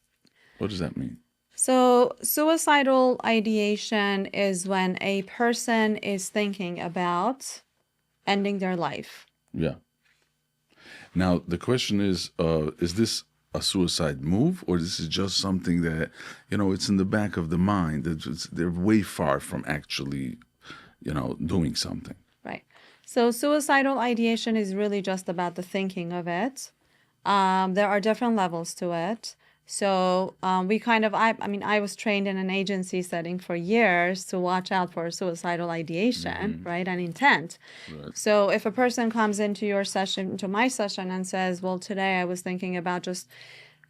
What does that mean? So, suicidal ideation is when a person is thinking about ending their life. Yeah. Now, the question is this a suicide move, or this is just something that, it's in the back of the mind? They're way far from actually, doing something. Right. So, suicidal ideation is really just about the thinking of it. There are different levels to it. So I was trained in an agency setting for years to watch out for suicidal ideation, right, and intent. Right. So if a person comes into my session and says, well, today I was thinking about just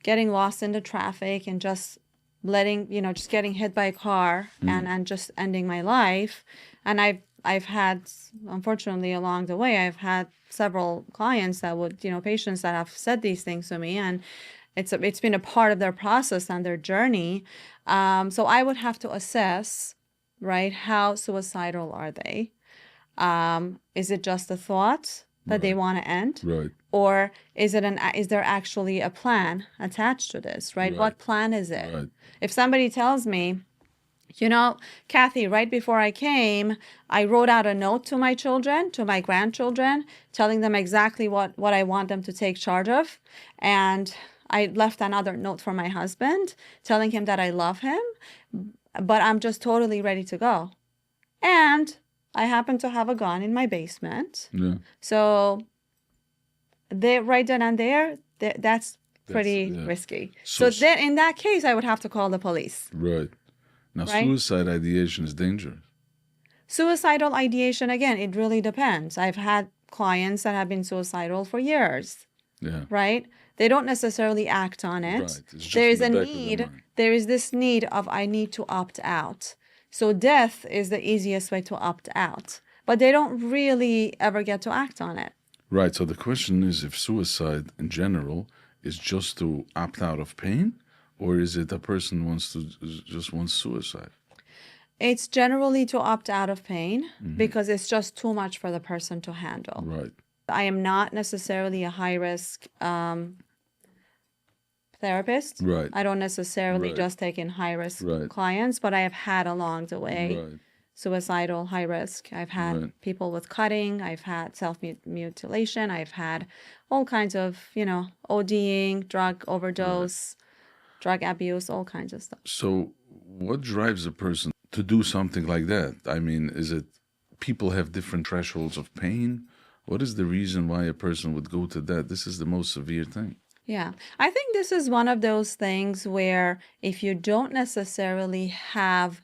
getting lost in the traffic and just just getting hit by a car and just ending my life. And I've had, unfortunately, along the way, I've had several clients patients that have said these things to me, and it's been a part of their process and their journey. So I would have to assess, right, how suicidal are they? Is it just a thought that they want to end? Right. Or is there actually a plan attached to this, right? What plan is it? Right. If somebody tells me, Kathy, right before I came, I wrote out a note to my children, to my grandchildren, telling them exactly what I want them to take charge of. And I left another note for my husband, telling him that I love him, but I'm just totally ready to go. And I happen to have a gun in my basement. Yeah. So right then and there, that's pretty risky. So then in that case, I would have to call the police. Right. Now, suicide ideation is dangerous. Suicidal ideation, again, it really depends. I've had clients that have been suicidal for years. Yeah. Right? They don't necessarily act on it. Right. There is a need. There is this need of I need to opt out. So death is the easiest way to opt out. But they don't really ever get to act on it. Right. So the question is if suicide in general is just to opt out of pain, or is it a person just wants suicide? It's generally to opt out of pain because it's just too much for the person to handle. Right. I am not necessarily a high-risk therapist. Right. I don't necessarily just take in high-risk clients, but I have had along the way suicidal, high-risk. I've had people with cutting. I've had self-mutilation. I've had all kinds of, ODing, drug overdose, drug abuse, all kinds of stuff. So what drives a person to do something like that? I mean, is it people have different thresholds of pain? What is the reason why a person would go to that? This is the most severe thing. Yeah. I think this is one of those things where if you don't necessarily have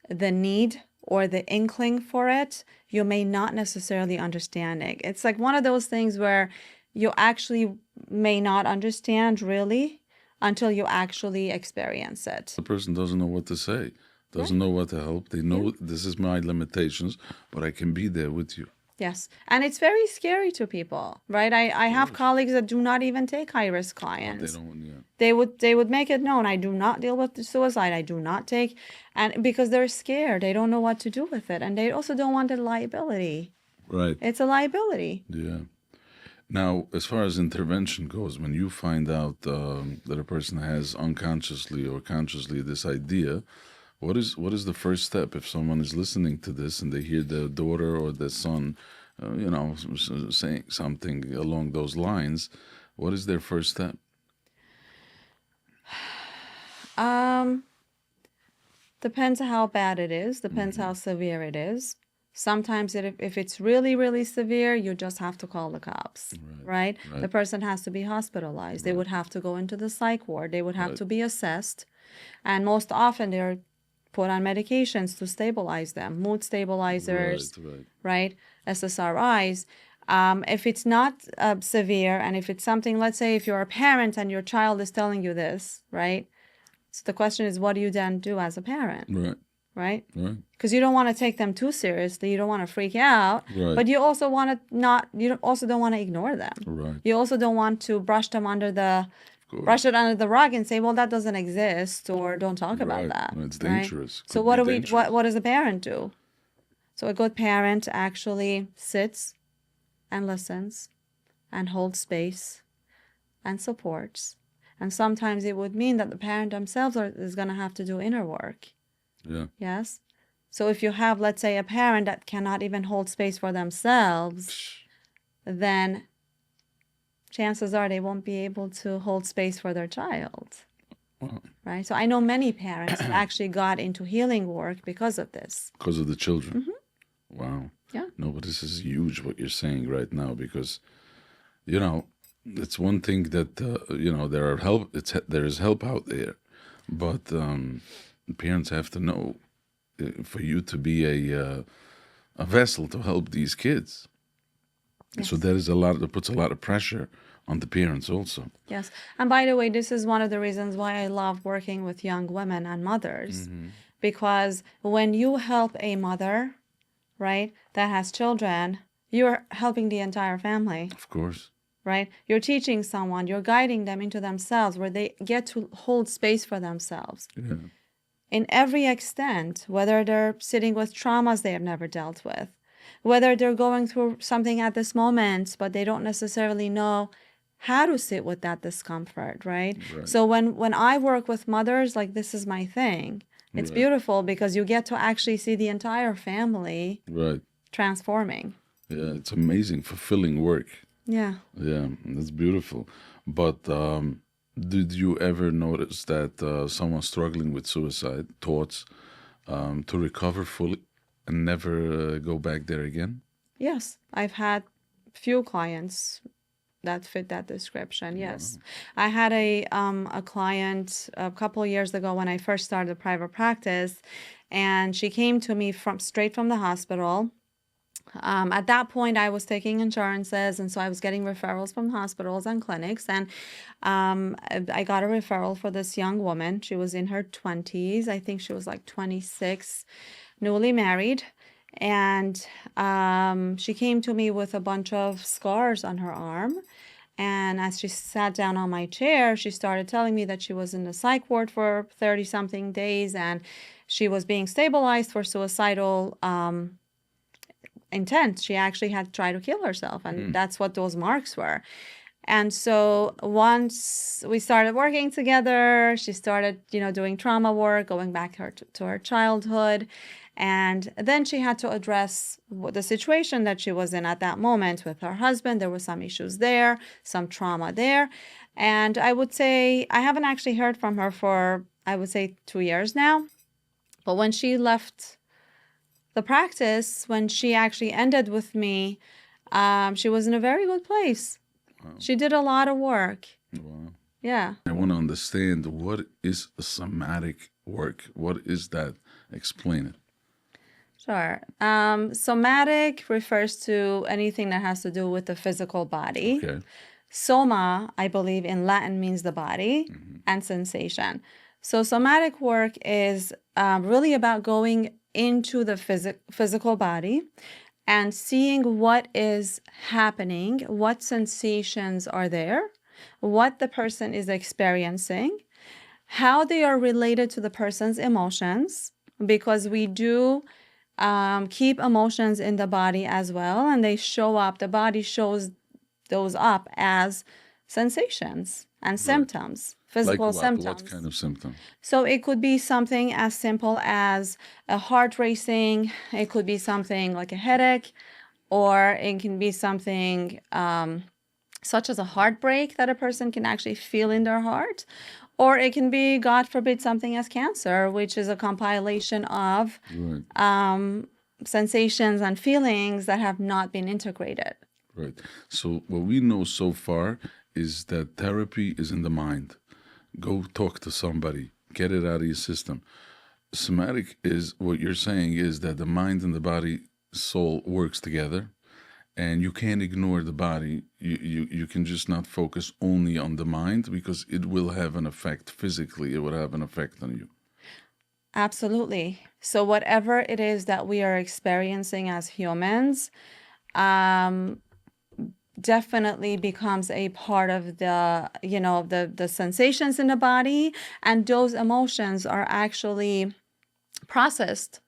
the need or the inkling for it, you may not necessarily understand it. It's like one of those things where you actually may not understand really until you actually experience it. The person doesn't know what to say, doesn't know what to help. They know this is my limitations, but I can be there with you. Yes. And it's very scary to people, right? I have colleagues that do not even take high-risk They clients. don't, yeah. They would make it known, I do not deal with the suicide. I do not take, and because they're scared, they don't know what to do with it. And they also don't want the liability. Right. It's a liability. Yeah. Now, as far as intervention goes, when you find out that a person has unconsciously or consciously this idea, what is the first step if someone is listening to this and they hear their daughter or their son, saying something along those lines? What is their first step? Depends how bad it is. Depends how severe it is. Sometimes if it's really, really severe, you just have to call the cops, right? Right. The person has to be hospitalized. They would have to go into the psych ward. They would have to be assessed. And most often they're put on medications to stabilize them, mood stabilizers, right? SSRIs. If it's not severe, and if it's something, let's say if you're a parent and your child is telling you this, right? So the question is, what do you then do as a parent? Right. Right? Right. Because you don't want to take them too seriously. You don't want to freak out. Right. But you also want to not, also don't want to ignore them. Right. You also don't want to brush it under the rug and say, well, that doesn't exist, or don't talk about that. It's dangerous. So what does a parent do? So a good parent actually sits and listens and holds space and supports. And sometimes it would mean that the parent themselves is going to have to do inner work. Yeah. Yes. So if you have, let's say, a parent that cannot even hold space for themselves, then chances are they won't be able to hold space for their child. Wow. Right. So I know many parents that actually got into healing work because of this. Because of the children. Wow. Yeah. No, but this is huge what you're saying right now, because, it's one thing that there is help out there, but parents have to know for you to be a vessel to help these kids. Yes. So that puts a lot of pressure on the parents also. Yes. And by the way, this is one of the reasons why I love working with young women and mothers, because when you help a mother, right, that has children, you're helping the entire family. Of course. Right? You're teaching someone, you're guiding them into themselves where they get to hold space for themselves. Yeah. In every extent, whether they're sitting with traumas they have never dealt with, whether they're going through something at this moment, but they don't necessarily know how to sit with that discomfort, right? So when I work with mothers, like, this is my thing. It's beautiful because you get to actually see the entire family transforming. Yeah, it's amazing, fulfilling work. Yeah. Yeah, that's beautiful. But did you ever notice that someone struggling with suicide thoughts to recover fully and never go back there again? Yes, I've had few clients that fit that description. Yes, I had a client a couple of years ago when I first started private practice, and she came to me straight from the hospital. At that point, I was taking insurances, and so I was getting referrals from hospitals and clinics. And I got a referral for this young woman. She was in her 20s. I think she was like 26, newly married. And she came to me with a bunch of scars on her arm. And as she sat down on my chair, she started telling me that she was in the psych ward for 30-something days, and she was being stabilized for suicidal intent. She actually had tried to kill herself, and that's what those marks were. And so once we started working together, she started, doing trauma work, going back to her childhood. And then she had to address the situation that she was in at that moment with her husband. There were some issues there, some trauma there. And I would say I haven't actually heard from her for, I would say, 2 years now. But when she left the practice, when she actually ended with me, she was in a very good place. Wow. She did a lot of work. Wow. Yeah. I want to understand, what is somatic work? What is that? Explain it. Sure. Somatic refers to anything that has to do with the physical body. Okay. Soma, I believe in Latin, means the body, and sensation. So somatic work is really about going into the physical body and seeing what is happening, what sensations are there, what the person is experiencing, how they are related to the person's emotions, because we do keep emotions in the body as well, and they show up, the body shows those up as sensations and symptoms, physical Like what? symptoms. What kind of symptom? So it could be something as simple as a heart racing, it could be something like a headache, or it can be something such as a heartbreak that a person can actually feel in their heart. Or it can be, God forbid, something as cancer, which is a compilation of sensations and feelings that have not been integrated. Right. So what we know so far is that therapy is in the mind. Go talk to somebody. Get it out of your system. Somatic is, what you're saying is that the mind and the body, soul works together. And you can't ignore the body. You can just not focus only on the mind, because it will have an effect physically. It will have an effect on you. Absolutely. So whatever it is that we are experiencing as humans definitely becomes a part of the, the sensations in the body, and those emotions are actually processed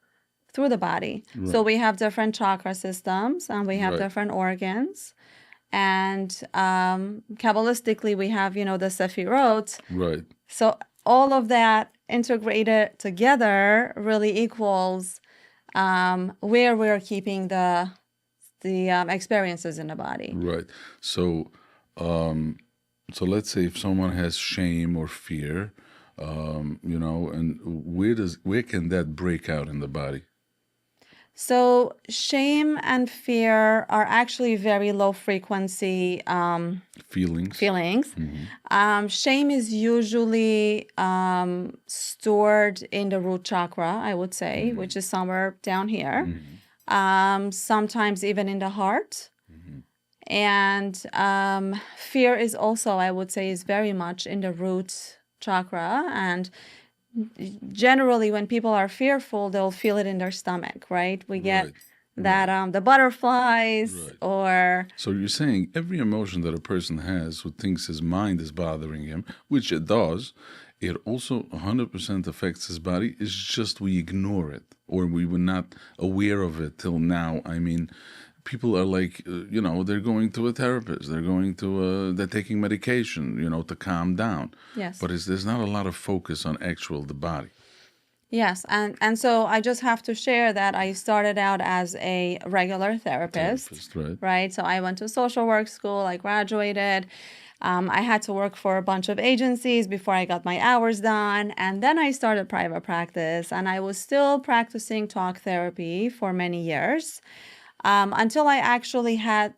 through the body. Right. So we have different chakra systems, and we have different organs. And Kabbalistically, we have, the Sephirot. Right. So all of that integrated together really equals where we're keeping the experiences in the body. Right. So, so let's say if someone has shame or fear, and where can that break out in the body? So shame and fear are actually very low frequency feelings. Mm-hmm. Shame is usually stored in the root chakra, I would say, mm-hmm. which is somewhere down here. Mm-hmm. Sometimes even in the heart. Mm-hmm. And fear is also, I would say, is very much in the root chakra. And generally, when people are fearful, they'll feel it in their stomach, right? We get that the butterflies or... So you're saying every emotion that a person has who thinks his mind is bothering him, which it does, it also 100% affects his body. It's just we ignore it, or we were not aware of it till now. I mean, people are like, they're going to a therapist, they're taking medication, to calm down. Yes. But there's not a lot of focus on the body. Yes, and so I just have to share that I started out as a regular therapist, right? So I went to social work school, I graduated. I had to work for a bunch of agencies before I got my hours done. And then I started private practice, and I was still practicing talk therapy for many years. Until I actually had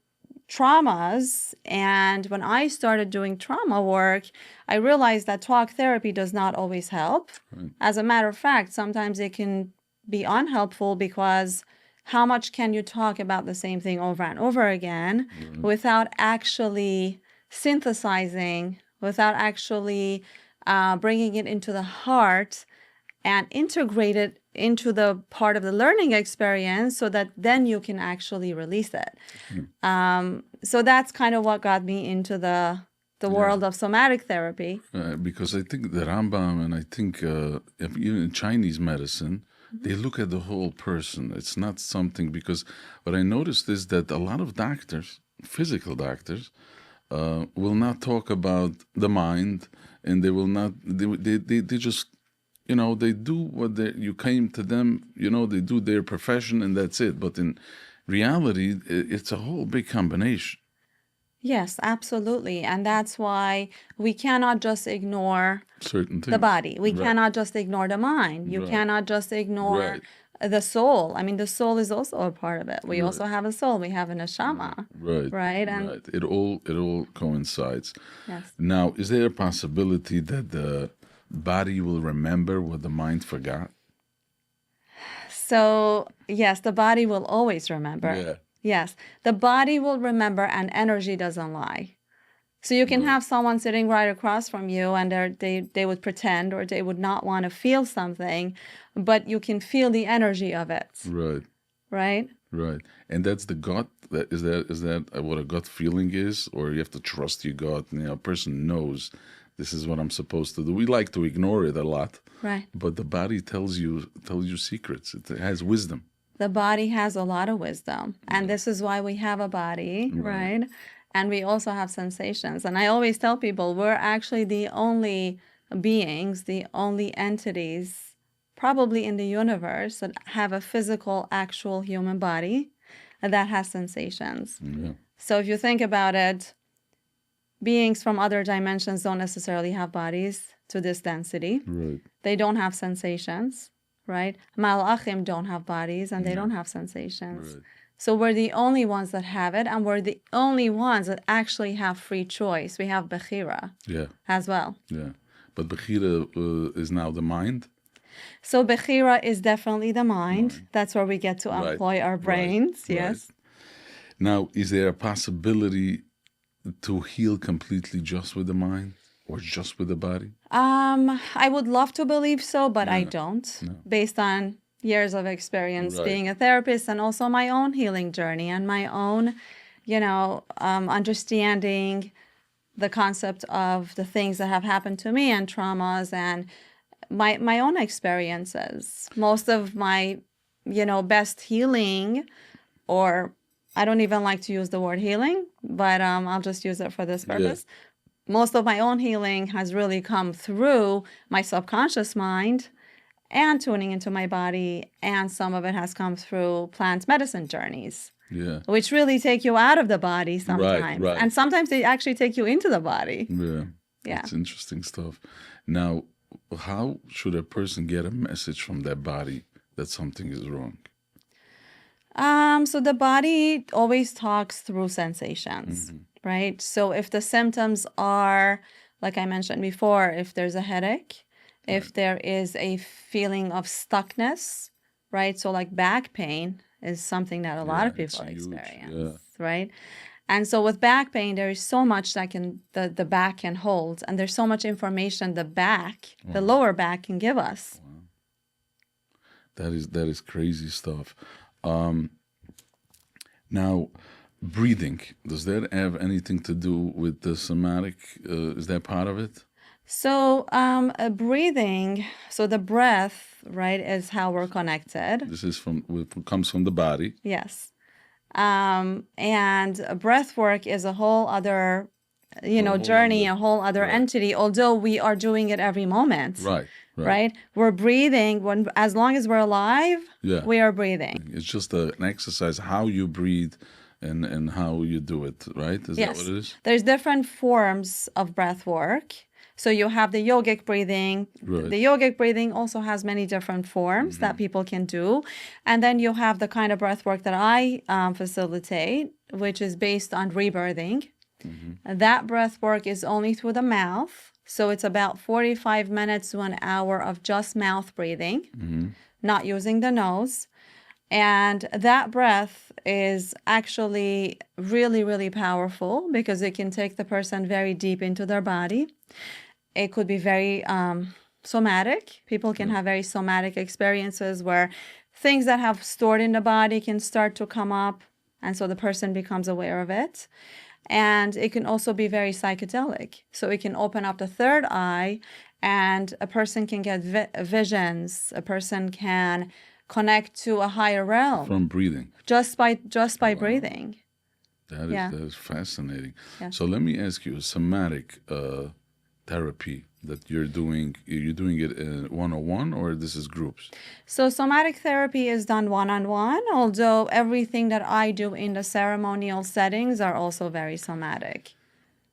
traumas. And when I started doing trauma work, I realized that talk therapy does not always help. Right. As a matter of fact, sometimes it can be unhelpful, because how much can you talk about the same thing over and over again without actually synthesizing, without actually bringing it into the heart and integrate it into the part of the learning experience, so that then you can actually release it. So that's kind of what got me into the world of somatic therapy. Because I think the Rambam, and I think even in Chinese medicine, they look at the whole person. It's not something, because what I noticed is that a lot of doctors, physical doctors, will not talk about the mind, and they will not, they just, they do what you came to them, they do their profession, and that's it. But in reality, it's a whole big combination. Yes, absolutely. And that's why we cannot just ignore certain things. The body. We cannot just ignore the mind. You cannot just ignore the soul. I mean, the soul is also a part of it. We also have a soul. We have a neshama. Right. And It all coincides. Yes. Now, is there a possibility that the body will remember what the mind forgot? So, yes, the body will always remember. Yeah. Yes, the body will remember, and energy doesn't lie. So you can have someone sitting right across from you, and they would pretend, or they would not want to feel something, but you can feel the energy of it. Right. Right? Right. And that's the gut. That what a gut feeling is, or you have to trust your gut. And, a person knows this is what I'm supposed to do. We like to ignore it a lot, Right. but the body tells you secrets. It has wisdom. The body has a lot of wisdom, and this is why we have a body, right? And we also have sensations. And I always tell people we're actually the only beings, the only entities probably in the universe that have a physical, actual human body that has sensations. Yeah. So if you think about it, beings from other dimensions don't necessarily have bodies to this density. Right. They don't have sensations, right? Malachim don't have bodies and they don't have sensations. Right. So we're the only ones that have it, and we're the only ones that actually have free choice. We have Bechira Yeah. as well. Yeah. But Bechira is now the mind. So Bechira is definitely the mind. That's where we get to employ our brains. Right. Yes. Now, is there a possibility to heal completely just with the mind or just with the body? I would love to believe so, but I don't, based on years of experience being a therapist and also my own healing journey and my own, understanding the concept of the things that have happened to me and traumas and my own experiences. Most of my, best healing, or I don't even like to use the word healing, but I'll just use it for this purpose. Most of my own healing has really come through my subconscious mind and tuning into my body, and some of it has come through plant medicine journeys. Yeah. Which really take you out of the body sometimes. Right. And sometimes they actually take you into the body. Yeah. Yeah. It's interesting stuff. Now, how should a person get a message from their body that something is wrong? So the body always talks through sensations, right? So if the symptoms are, like I mentioned before, if there's a headache, if there is a feeling of stuckness, right? So like back pain is something that a lot of people experience, right? And so with back pain, there is so much that the back can hold, and there's so much information the lower back can give us. Wow. That is crazy stuff. Now, breathing, does that have anything to do with the somatic? Is that part of it? So breathing, so the breath, right, is how we're connected. This is comes from the body. Yes. And breathwork is a whole other, journey, a whole other entity, although we are doing it every moment. Right? We're breathing as long as we're alive, we are breathing. It's just an exercise, how you breathe and how you do it, right? Is that what it is? There's different forms of breath work. So you have the yogic breathing. The yogic breathing also has many different forms that people can do. And then you have the kind of breath work that I facilitate, which is based on rebirthing. That breath work is only through the mouth. So it's about 45 minutes to an hour of just mouth breathing, not using the nose. And that breath is actually really, really powerful because it can take the person very deep into their body. It could be very somatic. People can have very somatic experiences where things that have stored in the body can start to come up. And so the person becomes aware of it. And it can also be very psychedelic. So it can open up the third eye, and a person can get visions. A person can connect to a higher realm from breathing. Just by breathing. That is fascinating. Yeah. So let me ask you, somatic therapy that you're doing it one-on-one, or this is groups? So somatic therapy is done one-on-one, although everything that I do in the ceremonial settings are also very somatic.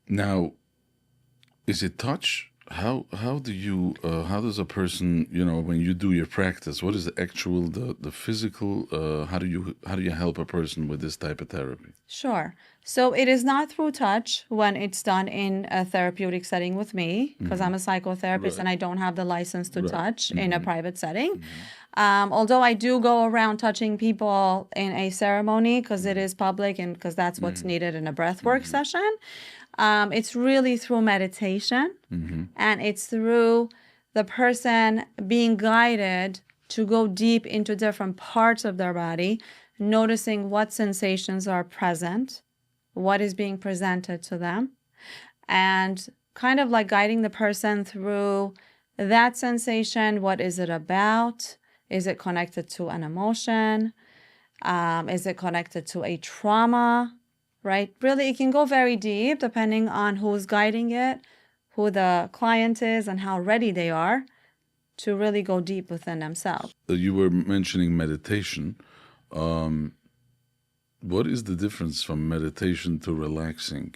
Now, is it touch? How does a person, when you do your practice, what is the actual the physical, how do you help a person with this type of therapy? Sure. So it is not through touch when it's done in a therapeutic setting with me, because I'm a psychotherapist and I don't have the license to touch in a private setting. Although I do go around touching people in a ceremony because it is public and because that's what's needed in a breathwork session. It's really through meditation, and it's through the person being guided to go deep into different parts of their body, noticing what sensations are present, what is being presented to them, and kind of like guiding the person through that sensation. What is it about? Is it connected to an emotion? Is it connected to a trauma? Right? Really, it can go very deep depending on who's guiding it, who the client is, and how ready they are to really go deep within themselves. You were mentioning meditation. What is the difference from meditation to relaxing?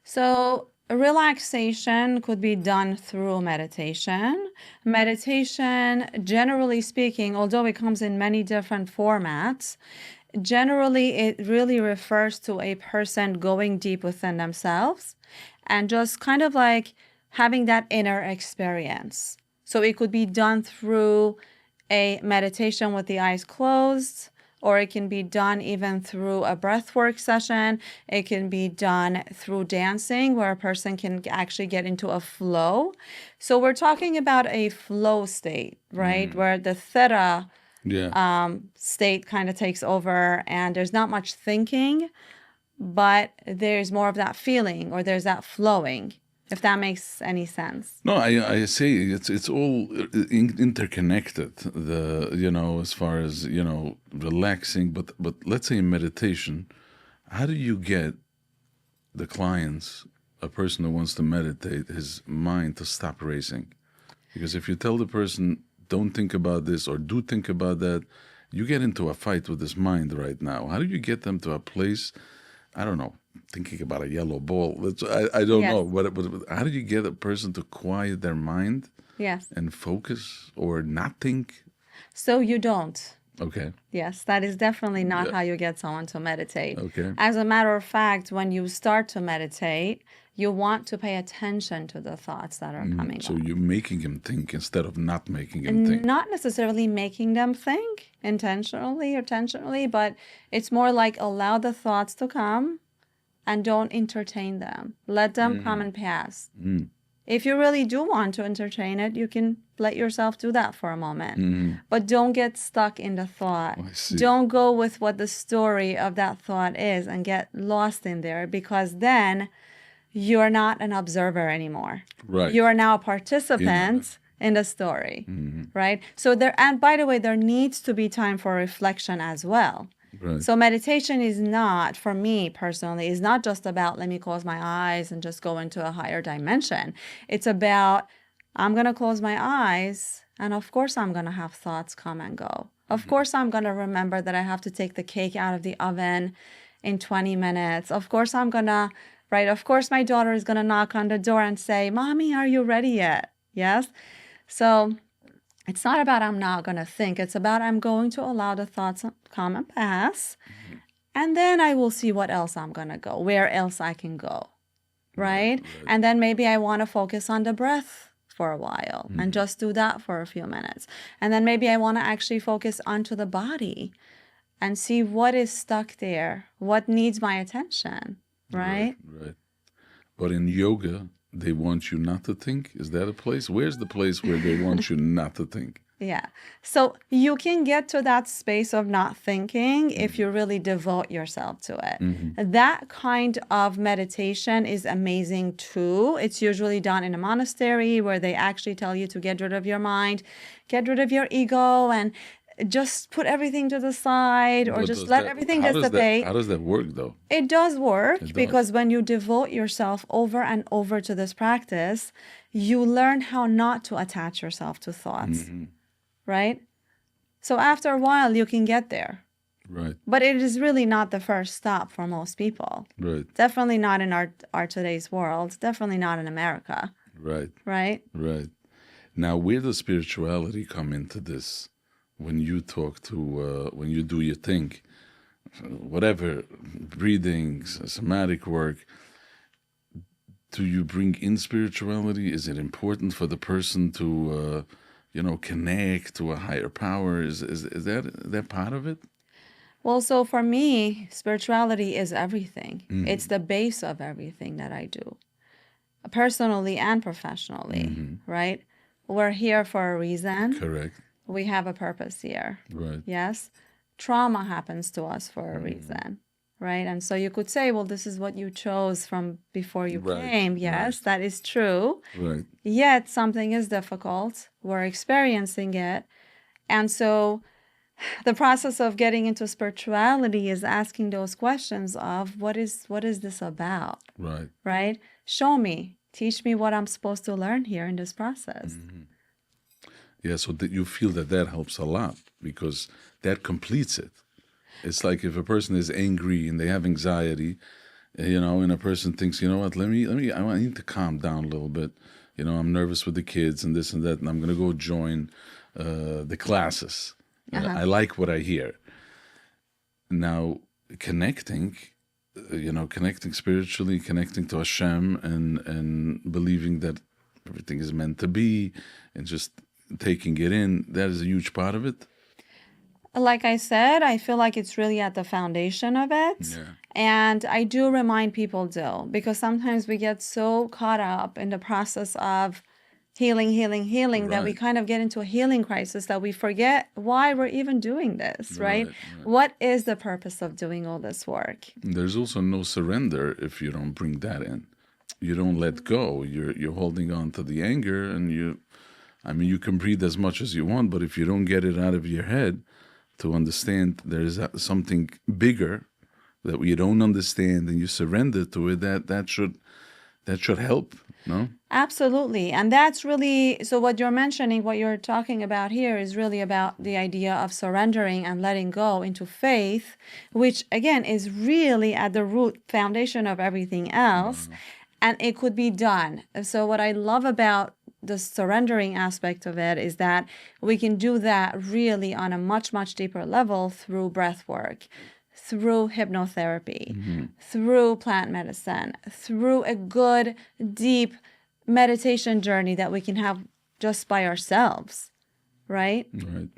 So relaxation could be done through meditation. Meditation, generally speaking, although it comes in many different formats, generally it really refers to a person going deep within themselves and just kind of like having that inner experience. So it could be done through a meditation with the eyes closed, or it can be done even through a breathwork session. It can be done through dancing, where a person can actually get into a flow. So we're talking about a flow state, right? Where the theta state kind of takes over, and there's not much thinking, but there's more of that feeling, or there's that flowing, if that makes any sense. No, I say it's all interconnected. As far as relaxing, but let's say in meditation, how do you get the clients, a person who wants to meditate, his mind to stop racing? Because if you tell the person don't think about this or do think about that, you get into a fight with his mind right now. How do you get them to a place? I don't know, thinking about a yellow ball. I don't know. But how do you get a person to quiet their mind and focus or not think? So you don't. Okay. Yes, that is definitely not how you get someone to meditate. Okay. As a matter of fact, when you start to meditate, you want to pay attention to the thoughts that are coming So up. you're making him think instead of not making him think. Not necessarily making them think intentionally or intentionally, but it's more like allow the thoughts to come and don't entertain them. Let them come and pass. If you really do want to entertain it, you can let yourself do that for a moment. But don't get stuck in the thought. Don't go with what the story of that thought is and get lost in there, because then you're not an observer anymore. Right. You are now a participant in the story, right? So and by the way, there needs to be time for reflection as well. Right. So meditation is not, for me personally, is not just about let me close my eyes and just go into a higher dimension. It's about I'm going to close my eyes, and of course I'm going to have thoughts come and go. Of course I'm going to remember that I have to take the cake out of the oven in 20 minutes. Of course I'm going to, right? Of course my daughter is going to knock on the door and say, "Mommy, are you ready yet?" Yes? So it's not about I'm not going to think. It's about I'm going to allow the thoughts come and pass. And then I will see what else I'm going to go, where else I can go, right? And then maybe I want to focus on the breath for a while and just do that for a few minutes. And then maybe I want to actually focus onto the body and see what is stuck there, what needs my attention, right? Right. But in yoga, they want you not to think. Is that a place? Where's the place where they want you not to think? Yeah. So you can get to that space of not thinking if you really devote yourself to it. That kind of meditation is amazing too. It's usually done in a monastery where they actually tell you to get rid of your mind, get rid of your ego, and just put everything to the side, or just let everything dissipate. How does that work, though? It does work because when you devote yourself over and over to this practice, you learn how not to attach yourself to thoughts, right? So after a while, you can get there. Right. But it is really not the first stop for most people. Right. Definitely not in our today's world. Definitely not in America. Right. Right? Right. Now, where does spirituality come into this? When you talk to, when you do your thing, whatever, breathing, somatic work, do you bring in spirituality? Is it important for the person to, connect to a higher power? Is that part of it? Well, so for me, spirituality is everything. It's the base of everything that I do, personally and professionally, right? We're here for a reason. Correct. We have a purpose here. Right. Yes. trauma happens to us for a reason, right? And so you could say, well, this is what you chose from before you Right, came. Yes, right. that is true. Right. Yet something is difficult. We're experiencing it. And so the process of getting into spirituality is asking those questions of what is this about, Right. right? Show me, teach me what I'm supposed to learn here in this process. Yeah, so that you feel that helps a lot because that completes it. It's like if a person is angry and they have anxiety, and a person thinks, you know what, I need to calm down a little bit. I'm nervous with the kids and this and that, and I'm going to go join the classes. I like what I hear. Now, connecting spiritually, connecting to Hashem, and believing that everything is meant to be, and just taking it in, that is a huge part of it. Like I said, I feel like it's really at the foundation of it. Yeah. And I do remind people because sometimes we get so caught up in the process of healing, that we Right. kind of get into a healing crisis that we forget why we're even doing this, right? Right. What is the purpose of doing all this work? There's also no surrender if you don't bring that in. You don't let go. You're holding on to the anger, and you can breathe as much as you want, but if you don't get it out of your head to understand there is something bigger that you don't understand, and you surrender to it, that should help, no? Absolutely. And that's really, so what you're mentioning, what you're talking about here is really about the idea of surrendering and letting go into faith, which again is really at the root foundation of everything else. And it could be done. So what I love about the surrendering aspect of it is that we can do that really on a much, much deeper level through breath work, through hypnotherapy, through plant medicine, through a good, deep meditation journey that we can have just by ourselves, right? Right.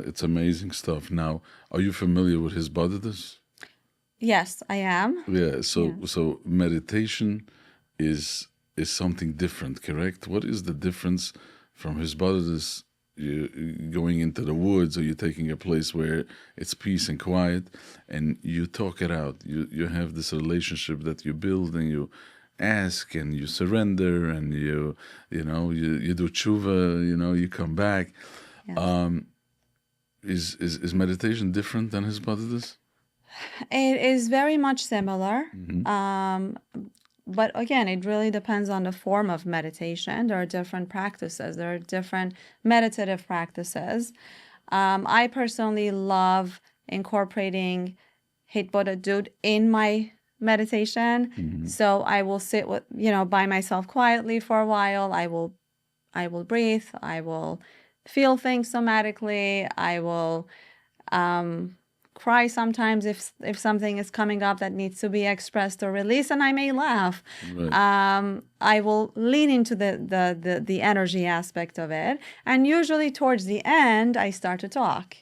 It's amazing stuff. Now, are you familiar with his Bhagavatas? Yes, I am. Yeah. So meditation is something different, correct? What is the difference from his Bhagavatas? You going into the woods, or you're taking a place where it's peace and quiet, and you talk it out. You have this relationship that you build, and you ask, and you surrender, and you do tshuva. You come back. Yes. Is meditation different than his Bhagavatas? It is very much similar. But again, it really depends on the form of meditation. There are different practices. There are different meditative practices. I personally love incorporating Hitbodadut in my meditation. So I will sit by myself quietly for a while. I will breathe. I will feel things somatically. I will cry sometimes if something is coming up that needs to be expressed or released, and I may laugh. Right. I will lean into the energy aspect of it, and usually towards the end I start to talk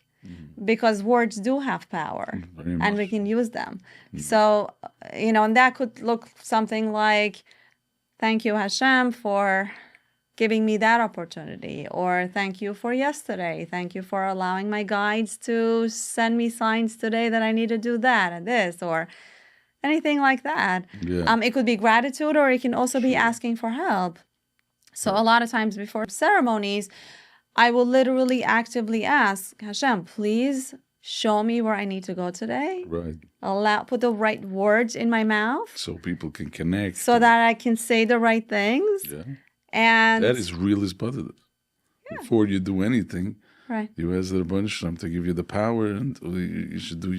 because words do have power Very and we much. can use them. So and that could look something like, thank you Hashem for giving me that opportunity, or thank you for yesterday. Thank you for allowing my guides to send me signs today that I need to do that and this, or anything like that. Yeah. It could be gratitude, or it can also be asking for help. So a lot of times before ceremonies, I will literally actively ask Hashem, please show me where I need to go today. Right. Put the right words in my mouth So people can connect. so that I can say the right things. Yeah. And That is real as Bhagavatas. Before you do anything, right. you ask the Rebbeinu Shalom to give you the power, and you should do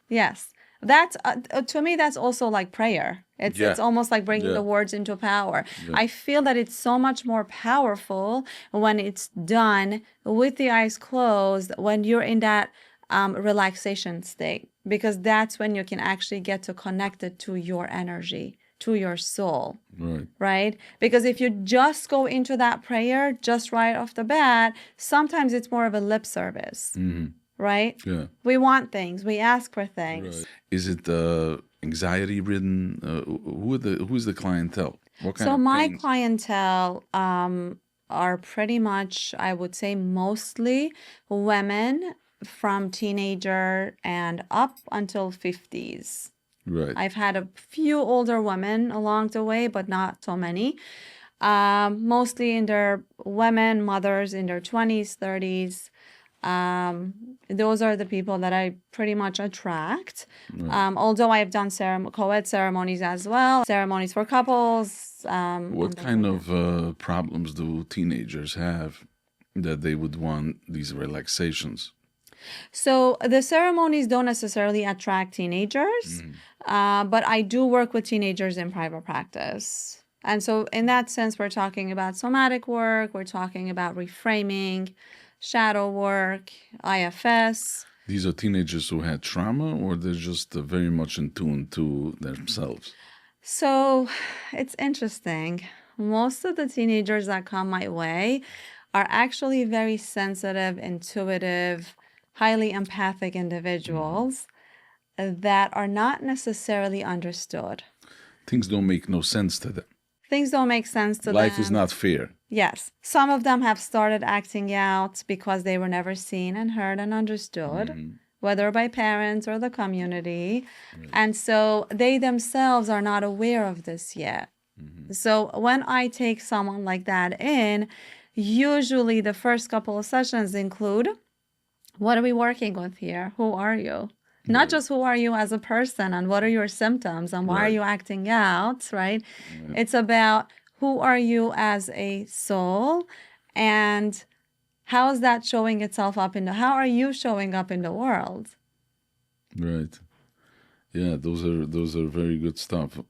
Yes. That's to me, that's also like prayer. It's almost like bringing the words into power. I feel that it's so much more powerful when it's done with the eyes closed, when you're in that relaxation state, because that's when you can actually get to connect it to your energy, to your soul. Right? Because if you just go into that prayer just right off the bat, sometimes it's more of a lip service. Right? Yeah. We want things. We ask for things. Right. Is it anxiety ridden? Who's the clientele? What kind So of my pains? clientele are pretty much, I would say, mostly women from teenager and up until 50s. Right. I've had a few older women along the way, but not so many. Mostly in their women, mothers in their 20s, 30s. Those are the people that I pretty much attract. Although I've done co-ed ceremonies as well, ceremonies for couples. What kind of problems do teenagers have that they would want these relaxations? So the ceremonies don't necessarily attract teenagers, but I do work with teenagers in private practice. And so in that sense, we're talking about somatic work, we're talking about reframing, shadow work, IFS. These are teenagers who had trauma, or they're just very much in tune to themselves? So it's interesting. Most of the teenagers that come my way are actually very sensitive, intuitive, highly empathic individuals that are not necessarily understood. Things don't make no sense to them. Things don't make sense to them. Life is not fair. Yes. Some of them have started acting out because they were never seen and heard and understood, whether by parents or the community. Right. And so they themselves are not aware of this yet. So when I take someone like that in, usually the first couple of sessions include, what are we working with here? Who are you? Not just who are you as a person and what are your symptoms and why are you acting out, right? It's about who are you as a soul and how is that showing itself up how are you showing up in the world? Right. Yeah, those are very good stuff.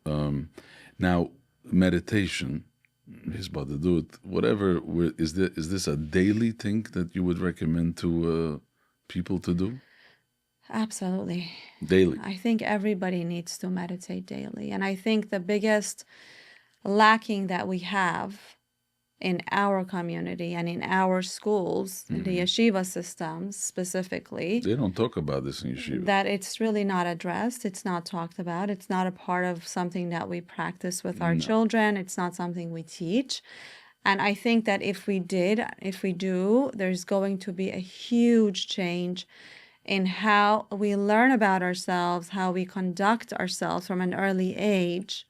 Now, meditation, whatever, is this a daily thing that you would recommend to people to do? Absolutely. Daily. I think everybody needs to meditate daily. And I think the biggest lacking that we have in our community and in our schools, in the yeshiva systems specifically. They don't talk about this in yeshiva. That it's really not addressed. It's not talked about. It's not a part of something that we practice with our children. It's not something we teach. And I think that if we do, there's going to be a huge change in how we learn about ourselves, how we conduct ourselves from an early age,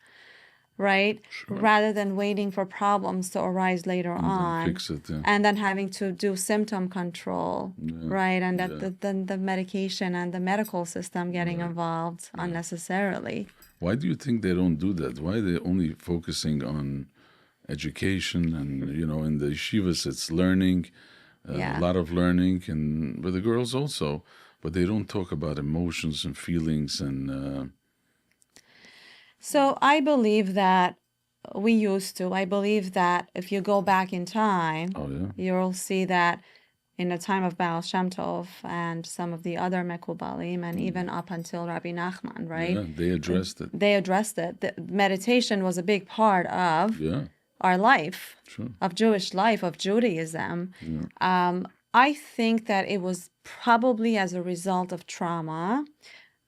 right? Sure. Rather than waiting for problems to arise later on. Fix it, yeah. And then having to do symptom control, right? And that the medication and the medical system getting involved unnecessarily. Why do you think they don't do that? Why are they only focusing on education and, in the yeshivas it's learning, a lot of learning, and with the girls also. But they don't talk about emotions and feelings and... So I believe that we used to. I believe that if you go back in time, you'll see that in the time of Baal Shem Tov and some of the other Mekubalim, and even up until Rabbi Nachman, right? Yeah, they addressed it. They addressed it. The meditation was a big part of our life, of Jewish life, of Judaism. Yeah. I think that it was probably as a result of trauma.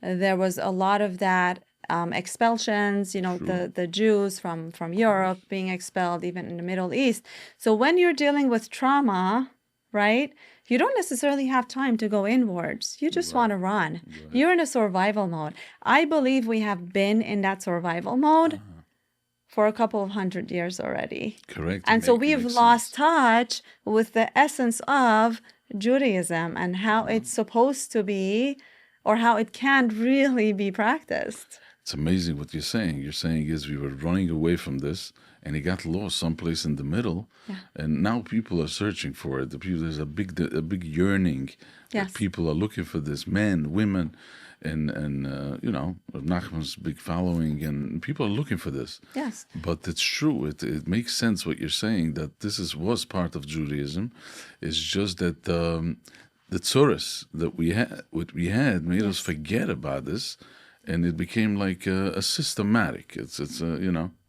There was a lot of that expulsions, the Jews from Europe being expelled, even in the Middle East. So when you're dealing with trauma, right, you don't necessarily have time to go inwards. You just want to run. Right. You're in a survival mode. I believe we have been in that survival mode for a couple of 100 years already. Correct. And so we've lost touch with the essence of Judaism and how it's supposed to be or how it can't really be practiced. It's amazing what you're saying. You're saying is we were running away from this and it got lost someplace in the middle. Yeah. And now people are searching for it. There's a big yearning that people are looking for this, men, women, and Nachman's big following, and people are looking for this. Yes. But it's true. It makes sense what you're saying, that this was part of Judaism. It's just that the tzuras that we had made us forget about this, and it became like a systematic. It's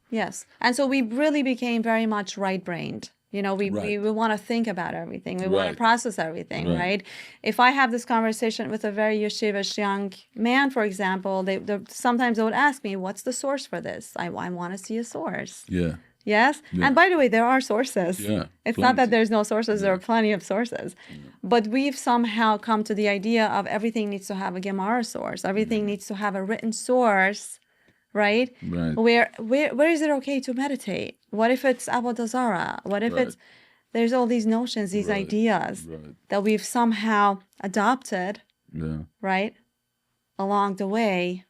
Yes. And so we really became very much right-brained. We want to think about everything. We want to process everything, right? If I have this conversation with a very yeshivish young man, for example, sometimes they would ask me, what's the source for this? I want to see a source. Yeah. Yes. Yeah. And by the way, there are sources. Yeah, It's not that plenty. there's no sources. There are plenty of sources. But we've somehow come to the idea of everything needs to have a Gemara source. Everything needs to have a written source, right? Right. Where is it okay to meditate? What if it's Avodah Zarah? What if Right. it's there's all these notions, these Right. ideas Right. that we've somehow adopted, Yeah. right? Along the way.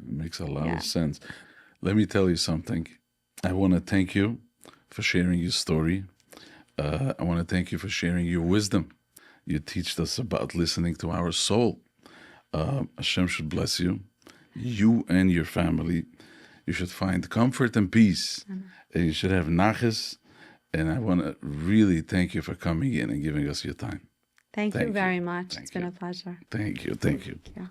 It makes a lot Yeah. of sense. Let me tell you something. I want to thank you for sharing your story. I want to thank you for sharing your wisdom. You teach us about listening to our soul. Hashem should bless you. You and your family. You should find comfort and peace. And you should have naches. And I want to really thank you for coming in and giving us your time. Thank you Thank you. very much. Thank It's been you. a pleasure. Thank you. Thank you. Yeah.